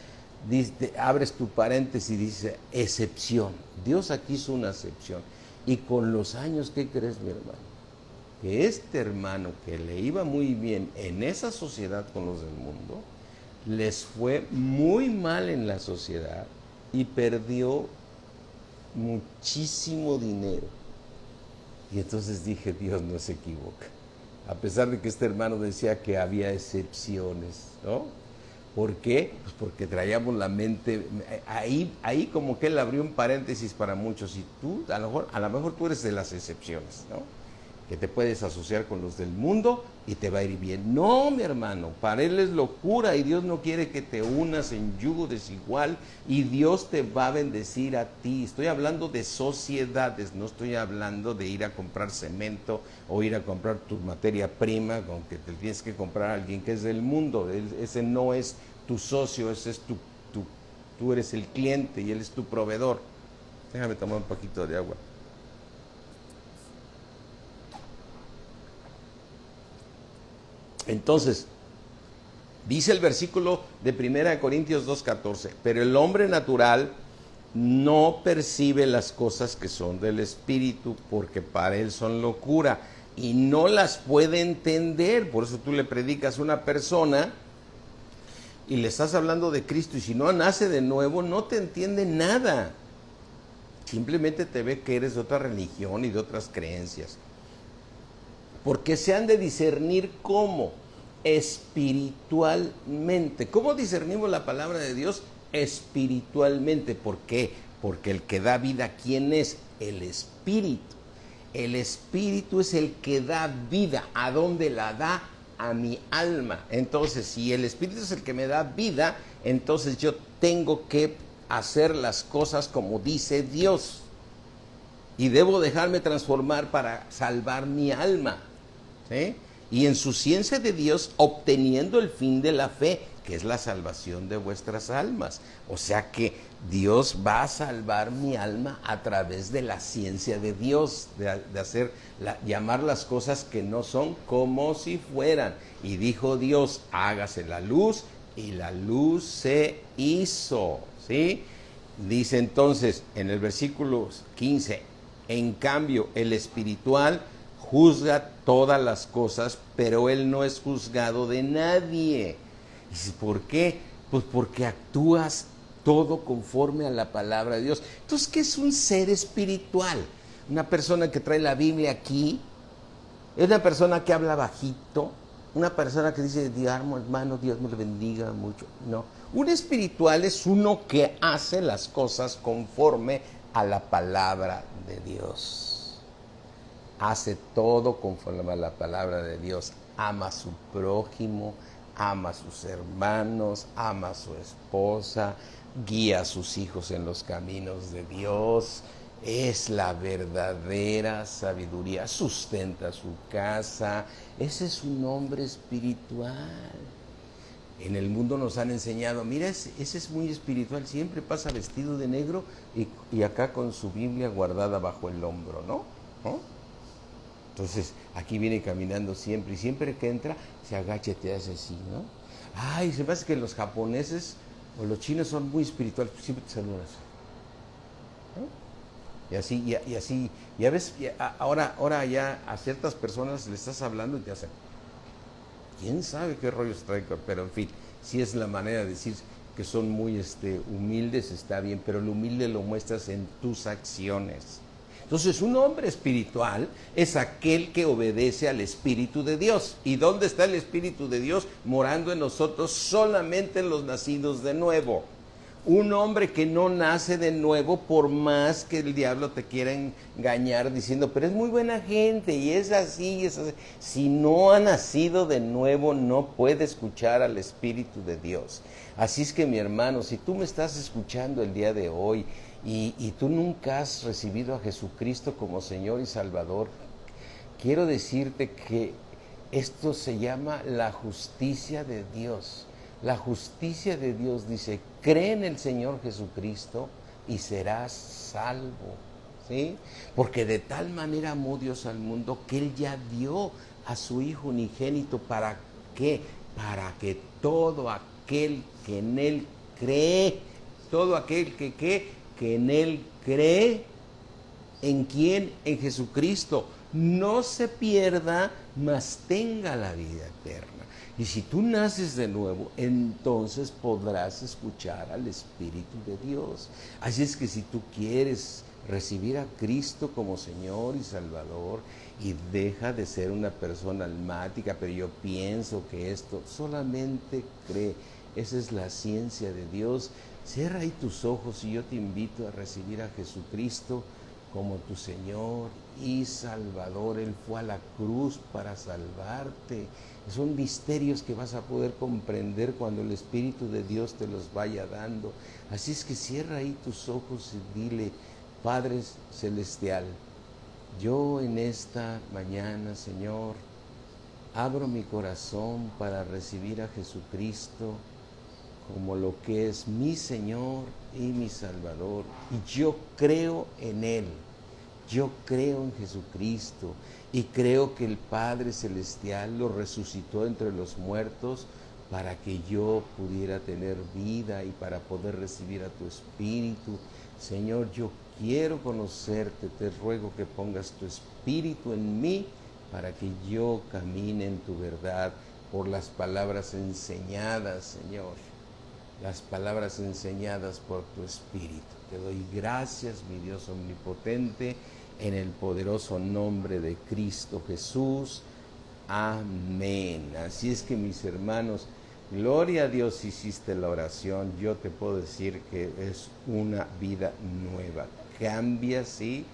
abres tu paréntesis y dice, excepción. Dios aquí hizo una excepción. Y con los años, ¿qué crees, mi hermano? Que este hermano que le iba muy bien en esa sociedad con los del mundo, les fue muy mal en la sociedad y perdió muchísimo dinero. Y entonces dije, Dios no se equivoca. A pesar de que este hermano decía que había excepciones, ¿no? ¿Por qué? Pues porque traíamos la mente, ahí como que él abrió un paréntesis para muchos, y tú, a lo mejor tú eres de las excepciones, ¿no? Que te puedes asociar con los del mundo y te va a ir bien. No, mi hermano, para él es locura y Dios no quiere que te unas en yugo desigual y Dios te va a bendecir a ti. Estoy hablando de sociedades, no estoy hablando de ir a comprar cemento o ir a comprar tu materia prima, con que te tienes que comprar a alguien que es del mundo. Ese no es tu socio, ese es tú eres el cliente y él es tu proveedor. Déjame tomar un poquito de agua. Entonces, dice el versículo de 1 Corintios 2:14, pero el hombre natural no percibe las cosas que son del Espíritu, porque para él son locura y no las puede entender. Por eso tú le predicas a una persona y le estás hablando de Cristo, y si no nace de nuevo no te entiende nada. Simplemente te ve que eres de otra religión y de otras creencias. Porque se han de discernir cómo, espiritualmente. ¿Cómo discernimos la palabra de Dios? Espiritualmente. ¿Por qué? Porque el que da vida, ¿quién es? El Espíritu. El Espíritu es el que da vida. ¿A dónde la da? A mi alma. Entonces, si el Espíritu es el que me da vida, entonces yo tengo que hacer las cosas como dice Dios. Y debo dejarme transformar para salvar mi alma. ¿Sí? Y en su ciencia de Dios, obteniendo el fin de la fe, que es la salvación de vuestras almas. O sea que Dios va a salvar mi alma a través de la ciencia de Dios, de hacer, llamar las cosas que no son como si fueran. Y dijo Dios, hágase la luz, y la luz se hizo. ¿Sí? Dice entonces en el versículo 15, en cambio el espiritual juzga todas las cosas, pero él no es juzgado de nadie. ¿Y por qué? Pues porque actúas todo conforme a la palabra de Dios. Entonces, ¿qué es un ser espiritual? Una persona que trae la Biblia aquí, es una persona que habla bajito, una persona que dice, hermano, Dios me lo bendiga mucho. No, un espiritual es uno que hace las cosas conforme a la palabra de Dios. Hace todo conforme a la palabra de Dios, ama a su prójimo, ama a sus hermanos, ama a su esposa, guía a sus hijos en los caminos de Dios, es la verdadera sabiduría, sustenta su casa, ese es un hombre espiritual. En el mundo nos han enseñado, mira, ese es muy espiritual, siempre pasa vestido de negro y acá con su Biblia guardada bajo el hombro, ¿no? Entonces, aquí viene caminando siempre, y siempre que entra, se agacha y te hace así, ¿no? Ay, se me hace que los japoneses o los chinos son muy espirituales, siempre te saludan así, ¿no? Y así, ahora ya a ciertas personas le estás hablando y te hacen, quién sabe qué rollos trae, pero en fin, si es la manera de decir que son muy humildes, está bien, pero lo humilde lo muestras en tus acciones. Entonces, un hombre espiritual es aquel que obedece al Espíritu de Dios. ¿Y dónde está el Espíritu de Dios? Morando en nosotros, solamente en los nacidos de nuevo. Un hombre que no nace de nuevo, por más que el diablo te quiera engañar diciendo, pero es muy buena gente y es así, y es así. Si no ha nacido de nuevo, no puede escuchar al Espíritu de Dios. Así es que, mi hermano, si tú me estás escuchando el día de hoy y tú nunca has recibido a Jesucristo como Señor y Salvador, quiero decirte que esto se llama la justicia de Dios. La justicia de Dios dice, cree en el Señor Jesucristo y serás salvo, ¿sí? Porque de tal manera amó Dios al mundo que Él ya dio a su Hijo unigénito. ¿Para qué? Para que todo aquel que en Él cree, todo aquel que en Él cree, ¿en quién? En Jesucristo, no se pierda, mas tenga la vida eterna. Y si tú naces de nuevo, entonces podrás escuchar al Espíritu de Dios. Así es que si tú quieres recibir a Cristo como Señor y Salvador y deja de ser una persona almática, pero yo pienso que esto, solamente cree. Esa es la ciencia de Dios. Cierra ahí tus ojos y yo te invito a recibir a Jesucristo como tu Señor y Salvador. Él fue a la cruz para salvarte. Son misterios que vas a poder comprender cuando el Espíritu de Dios te los vaya dando. Así es que cierra ahí tus ojos y dile, Padre Celestial, yo en esta mañana, Señor, abro mi corazón para recibir a Jesucristo como lo que es mi Señor y mi Salvador. Y yo creo en Él. Yo creo en Jesucristo y creo que el Padre Celestial lo resucitó entre los muertos para que yo pudiera tener vida y para poder recibir a tu Espíritu. Señor, yo quiero conocerte, te ruego que pongas tu Espíritu en mí para que yo camine en tu verdad por las palabras enseñadas, Señor. Las palabras enseñadas por tu Espíritu. Te doy gracias, mi Dios omnipotente, en el poderoso nombre de Cristo Jesús. Amén. Así es que, mis hermanos, gloria a Dios, hiciste la oración. Yo te puedo decir que es una vida nueva. Cambias, sí,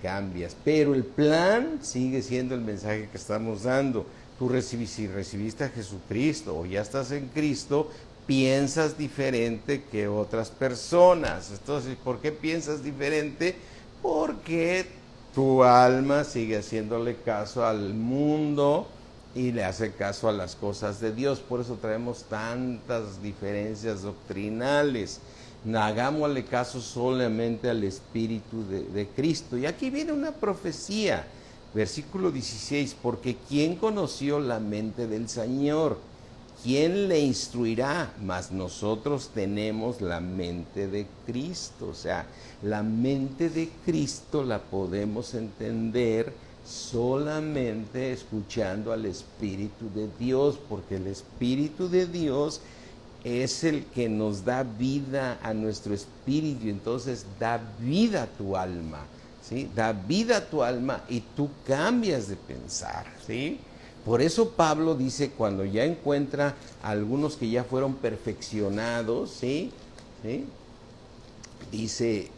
cambias. Pero el plan sigue siendo el mensaje que estamos dando. Tú si recibiste a Jesucristo o ya estás en Cristo, piensas diferente que otras personas. Entonces, ¿por qué piensas diferente? Porque tu alma sigue haciéndole caso al mundo y le hace caso a las cosas de Dios. Por eso traemos tantas diferencias doctrinales. Hagámosle caso solamente al Espíritu de Cristo. Y aquí viene una profecía, versículo 16, porque ¿quién conoció la mente del Señor? ¿Quién le instruirá? Mas nosotros tenemos la mente de Cristo. O sea, la mente de Cristo la podemos entender solamente escuchando al Espíritu de Dios, porque el Espíritu de Dios es el que nos da vida a nuestro espíritu, entonces da vida a tu alma, ¿sí? Da vida a tu alma y tú cambias de pensar, ¿sí? Por eso Pablo dice, cuando ya encuentra a algunos que ya fueron perfeccionados, ¿sí? ¿Sí?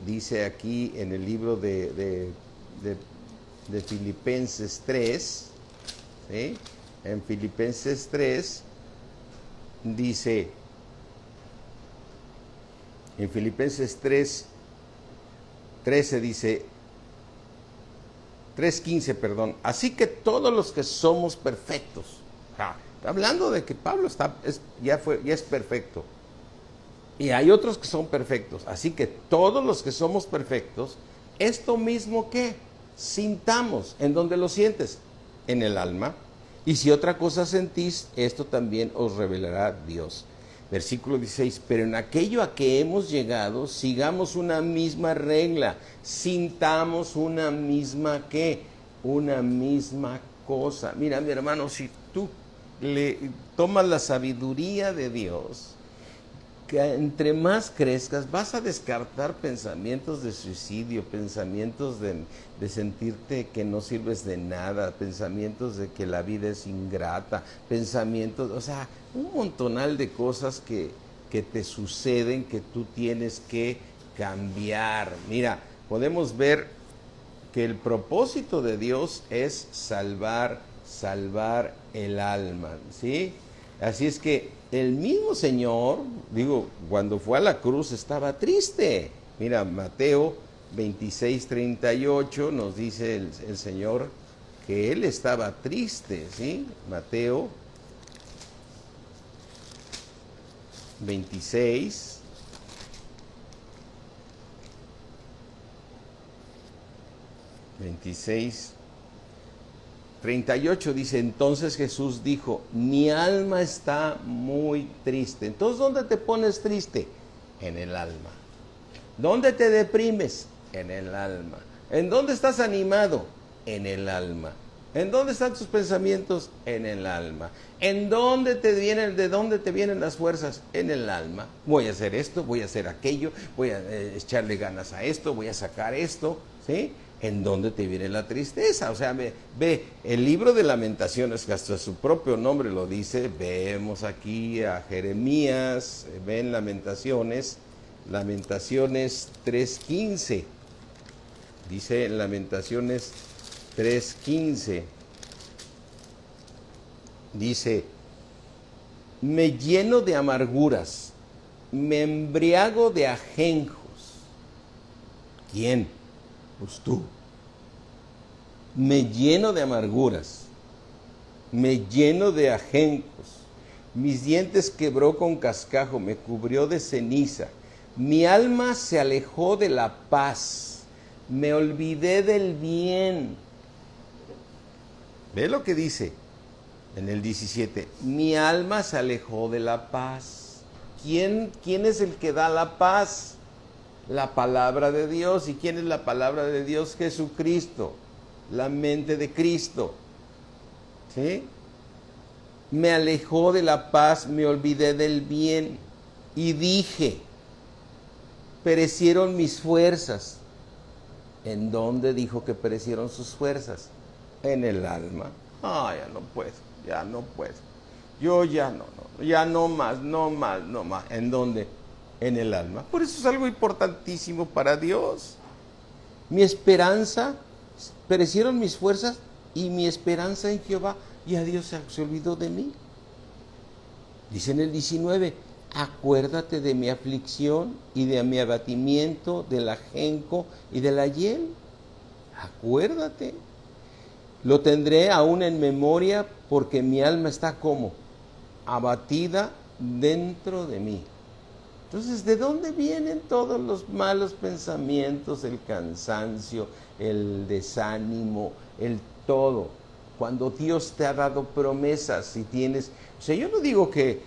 Dice aquí en el libro de Filipenses 3, ¿sí? En Filipenses 3 dice, en Filipenses 3:13 dice, 3:15, perdón, así que todos los que somos perfectos, está hablando de que Pablo ya es perfecto, y hay otros que son perfectos, así que todos los que somos perfectos, esto mismo que sintamos, ¿en dónde lo sientes? En el alma, y si otra cosa sentís, esto también os revelará Dios. Versículo 16, pero en aquello a que hemos llegado, sigamos una misma regla, sintamos una misma ¿qué? Una misma cosa. Mira, mi hermano, si tú tomas la sabiduría de Dios, que entre más crezcas vas a descartar pensamientos de suicidio, pensamientos de sentirte que no sirves de nada, pensamientos de que la vida es ingrata, pensamientos, o sea, un montonal de cosas que te suceden que tú tienes que cambiar. Mira, podemos ver que el propósito de Dios es salvar el alma, ¿sí? Así es que el mismo Señor, digo, cuando fue a la cruz estaba triste. Mira, Mateo 26:38 nos dice el Señor que Él estaba triste, ¿sí? Mateo 26. Veintiséis 38 dice, entonces Jesús dijo, mi alma está muy triste. Entonces, ¿dónde te pones triste? En el alma. ¿Dónde te deprimes? En el alma. ¿En dónde estás animado? En el alma. ¿En dónde están tus pensamientos? En el alma. ¿En dónde de dónde te vienen las fuerzas? En el alma. Voy a hacer esto, voy a hacer aquello, voy a echarle ganas a esto, voy a sacar esto, ¿sí? ¿En dónde te viene la tristeza? O sea, ve, el libro de Lamentaciones, que hasta su propio nombre lo dice, vemos aquí a Jeremías, ven Lamentaciones 3:15. Dice en Lamentaciones 3:15, dice, me lleno de amarguras, me embriago de ajenjos. ¿Quién? Pues tú. Me lleno de amarguras, me lleno de ajenjos, mis dientes quebró con cascajo, me cubrió de ceniza, mi alma se alejó de la paz, me olvidé del bien. Ve lo que dice en el 17, mi alma se alejó de la paz. ¿Quién es el que da la paz? La palabra de Dios. ¿Y quién es la palabra de Dios? Jesucristo, la mente de Cristo, ¿sí? Me alejó de la paz, me olvidé del bien y dije, perecieron mis fuerzas. ¿En dónde dijo que perecieron sus fuerzas? En el alma. Ya no puedo, ya no puedo. Yo ya no más. ¿En dónde? En el alma. Por eso es algo importantísimo para Dios. Mi esperanza, perecieron mis fuerzas y mi esperanza en Jehová, y a Dios se olvidó de mí. Dice en el 19, acuérdate de mi aflicción y de mi abatimiento, del ajenjo y de la hiel. Acuérdate. Lo tendré aún en memoria porque mi alma está como abatida dentro de mí. Entonces, ¿de dónde vienen todos los malos pensamientos, el cansancio, el desánimo, el todo? Cuando Dios te ha dado promesas y tienes... O sea, yo no digo que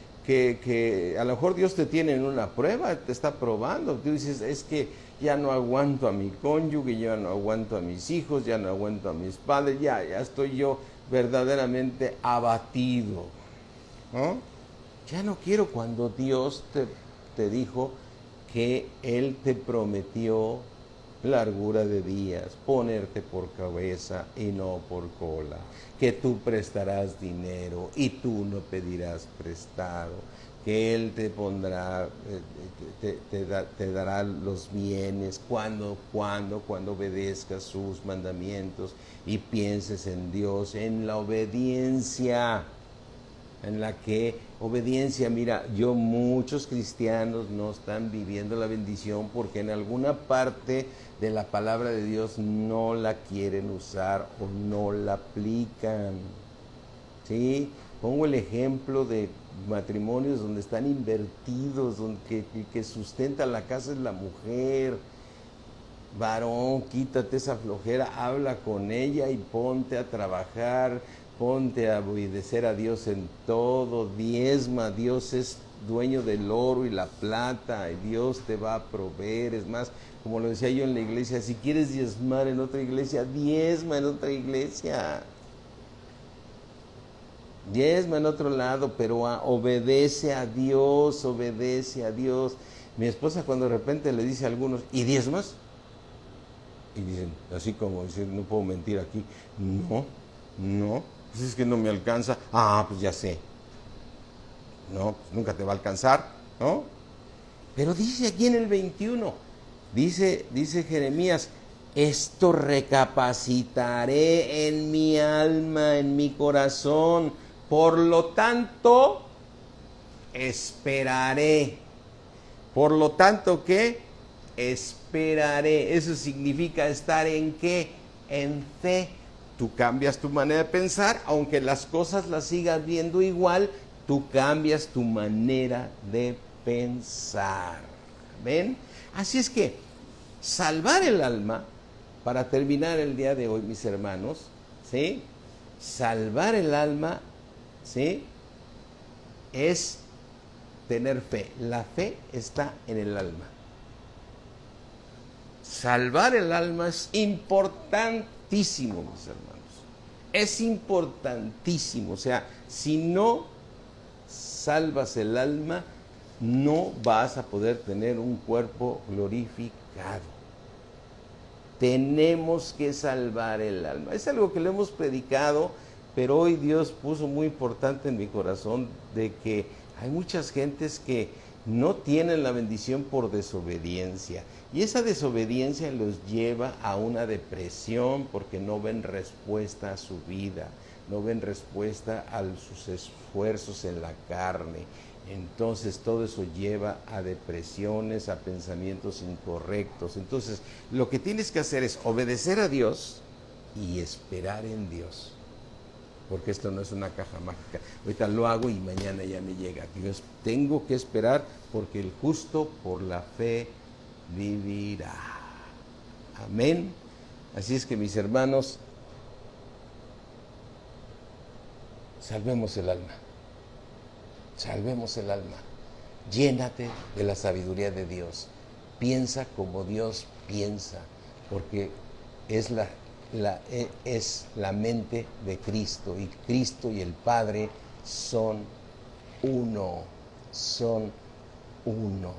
a lo mejor Dios te tiene en una prueba, te está probando. Tú dices, es que ya no aguanto a mi cónyuge, ya no aguanto a mis hijos, ya no aguanto a mis padres, ya estoy yo verdaderamente abatido, ¿no? Ya no quiero, cuando Dios te dijo que Él te prometió largura de días, ponerte por cabeza y no por cola, que tú prestarás dinero y tú no pedirás prestado, que Él te pondrá, te dará los bienes cuando obedezcas sus mandamientos y pienses en Dios, en la obediencia. En la que obediencia, mira, muchos cristianos no están viviendo la bendición porque en alguna parte de la palabra de Dios no la quieren usar o no la aplican, ¿sí? Pongo el ejemplo de matrimonios donde están invertidos, donde que sustenta la casa es la mujer. Varón, quítate esa flojera, habla con ella y ponte a trabajar, ponte a obedecer a Dios en todo, diezma. Dios es dueño del oro y la plata, y Dios te va a proveer. Es más, como lo decía yo en la iglesia, si quieres diezmar en otra iglesia, diezma en otra iglesia. diezma en otro lado, pero obedece a Dios, obedece a Dios. Mi esposa cuando de repente le dice a algunos, ¿y diezmas? Y dicen, así como dicen, no puedo mentir aquí. No, pues es que no me alcanza. Ah, pues ya sé. No, pues nunca te va a alcanzar, ¿no? Pero dice aquí en el 21, dice Jeremías, esto recapacitaré en mi alma, en mi corazón, por lo tanto, esperaré. Por lo tanto, ¿qué? Esperaré. Eso significa estar en ¿qué? En fe. Tú cambias tu manera de pensar, aunque las cosas las sigas viendo igual, tú cambias tu manera de pensar. ¿Ven? Así es que salvar el alma, para terminar el día de hoy, mis hermanos, ¿sí? Salvar el alma, ¿sí? Es tener fe. La fe está en el alma. Salvar el alma es importantísimo, mis hermanos. Es importantísimo. O sea, si no salvas el alma, no vas a poder tener un cuerpo glorificado. Tenemos que salvar el alma. Es algo que lo hemos predicado, pero hoy Dios puso muy importante en mi corazón de que hay muchas gentes que no tienen la bendición por desobediencia. Y esa desobediencia los lleva a una depresión porque no ven respuesta a su vida, no ven respuesta a sus esfuerzos en la carne. Entonces todo eso lleva a depresiones, a pensamientos incorrectos. Entonces lo que tienes que hacer es obedecer a Dios y esperar en Dios. Porque esto no es una caja mágica. Ahorita lo hago y mañana ya me llega. Yo tengo que esperar porque el justo por la fe vivirá. Amén. Así es que, mis hermanos, salvemos el alma. Salvemos el alma. Llénate de la sabiduría de Dios. Piensa como Dios piensa, porque es la mente de Cristo, y Cristo y el Padre son uno, son uno.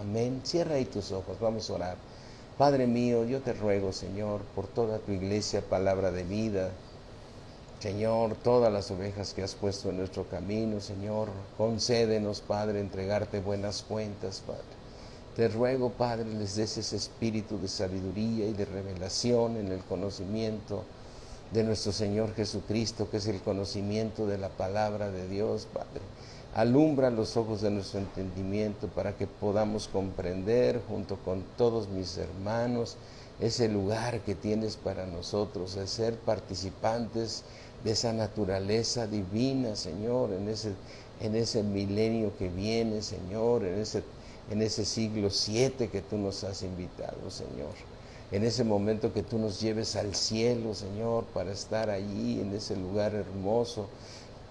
Amén. Cierra ahí tus ojos, vamos a orar. Padre mío, yo te ruego, Señor, por toda tu iglesia, palabra de vida. Señor, todas las ovejas que has puesto en nuestro camino, Señor, concédenos, Padre, entregarte buenas cuentas, Padre. Te ruego, Padre, les des ese espíritu de sabiduría y de revelación en el conocimiento de nuestro Señor Jesucristo, que es el conocimiento de la palabra de Dios, Padre. Alumbra los ojos de nuestro entendimiento para que podamos comprender junto con todos mis hermanos ese lugar que tienes para nosotros, de ser participantes de esa naturaleza divina, Señor, en ese milenio que viene, Señor, en ese siglo 7 que tú nos has invitado, Señor. En ese momento que tú nos lleves al cielo, Señor, para estar allí, en ese lugar hermoso,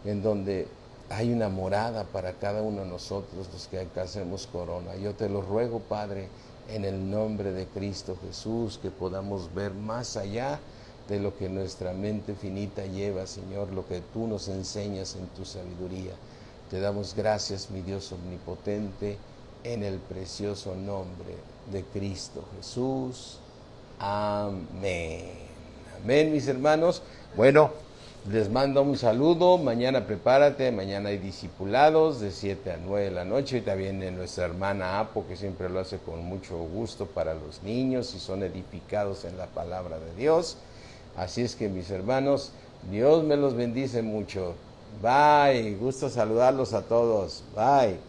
en donde hay una morada para cada uno de nosotros, los que alcancemos corona. Yo te lo ruego, Padre, en el nombre de Cristo Jesús, que podamos ver más allá de lo que nuestra mente finita lleva, Señor, lo que tú nos enseñas en tu sabiduría. Te damos gracias, mi Dios omnipotente, en el precioso nombre de Cristo Jesús. Amén. Amén, mis hermanos. Bueno, les mando un saludo. Mañana prepárate, mañana hay discipulados de 7 a 9 de la noche. Y también viene nuestra hermana Apo, que siempre lo hace con mucho gusto para los niños y son edificados en la palabra de Dios. Así es que, mis hermanos, Dios me los bendice mucho. Bye, gusto saludarlos a todos. Bye.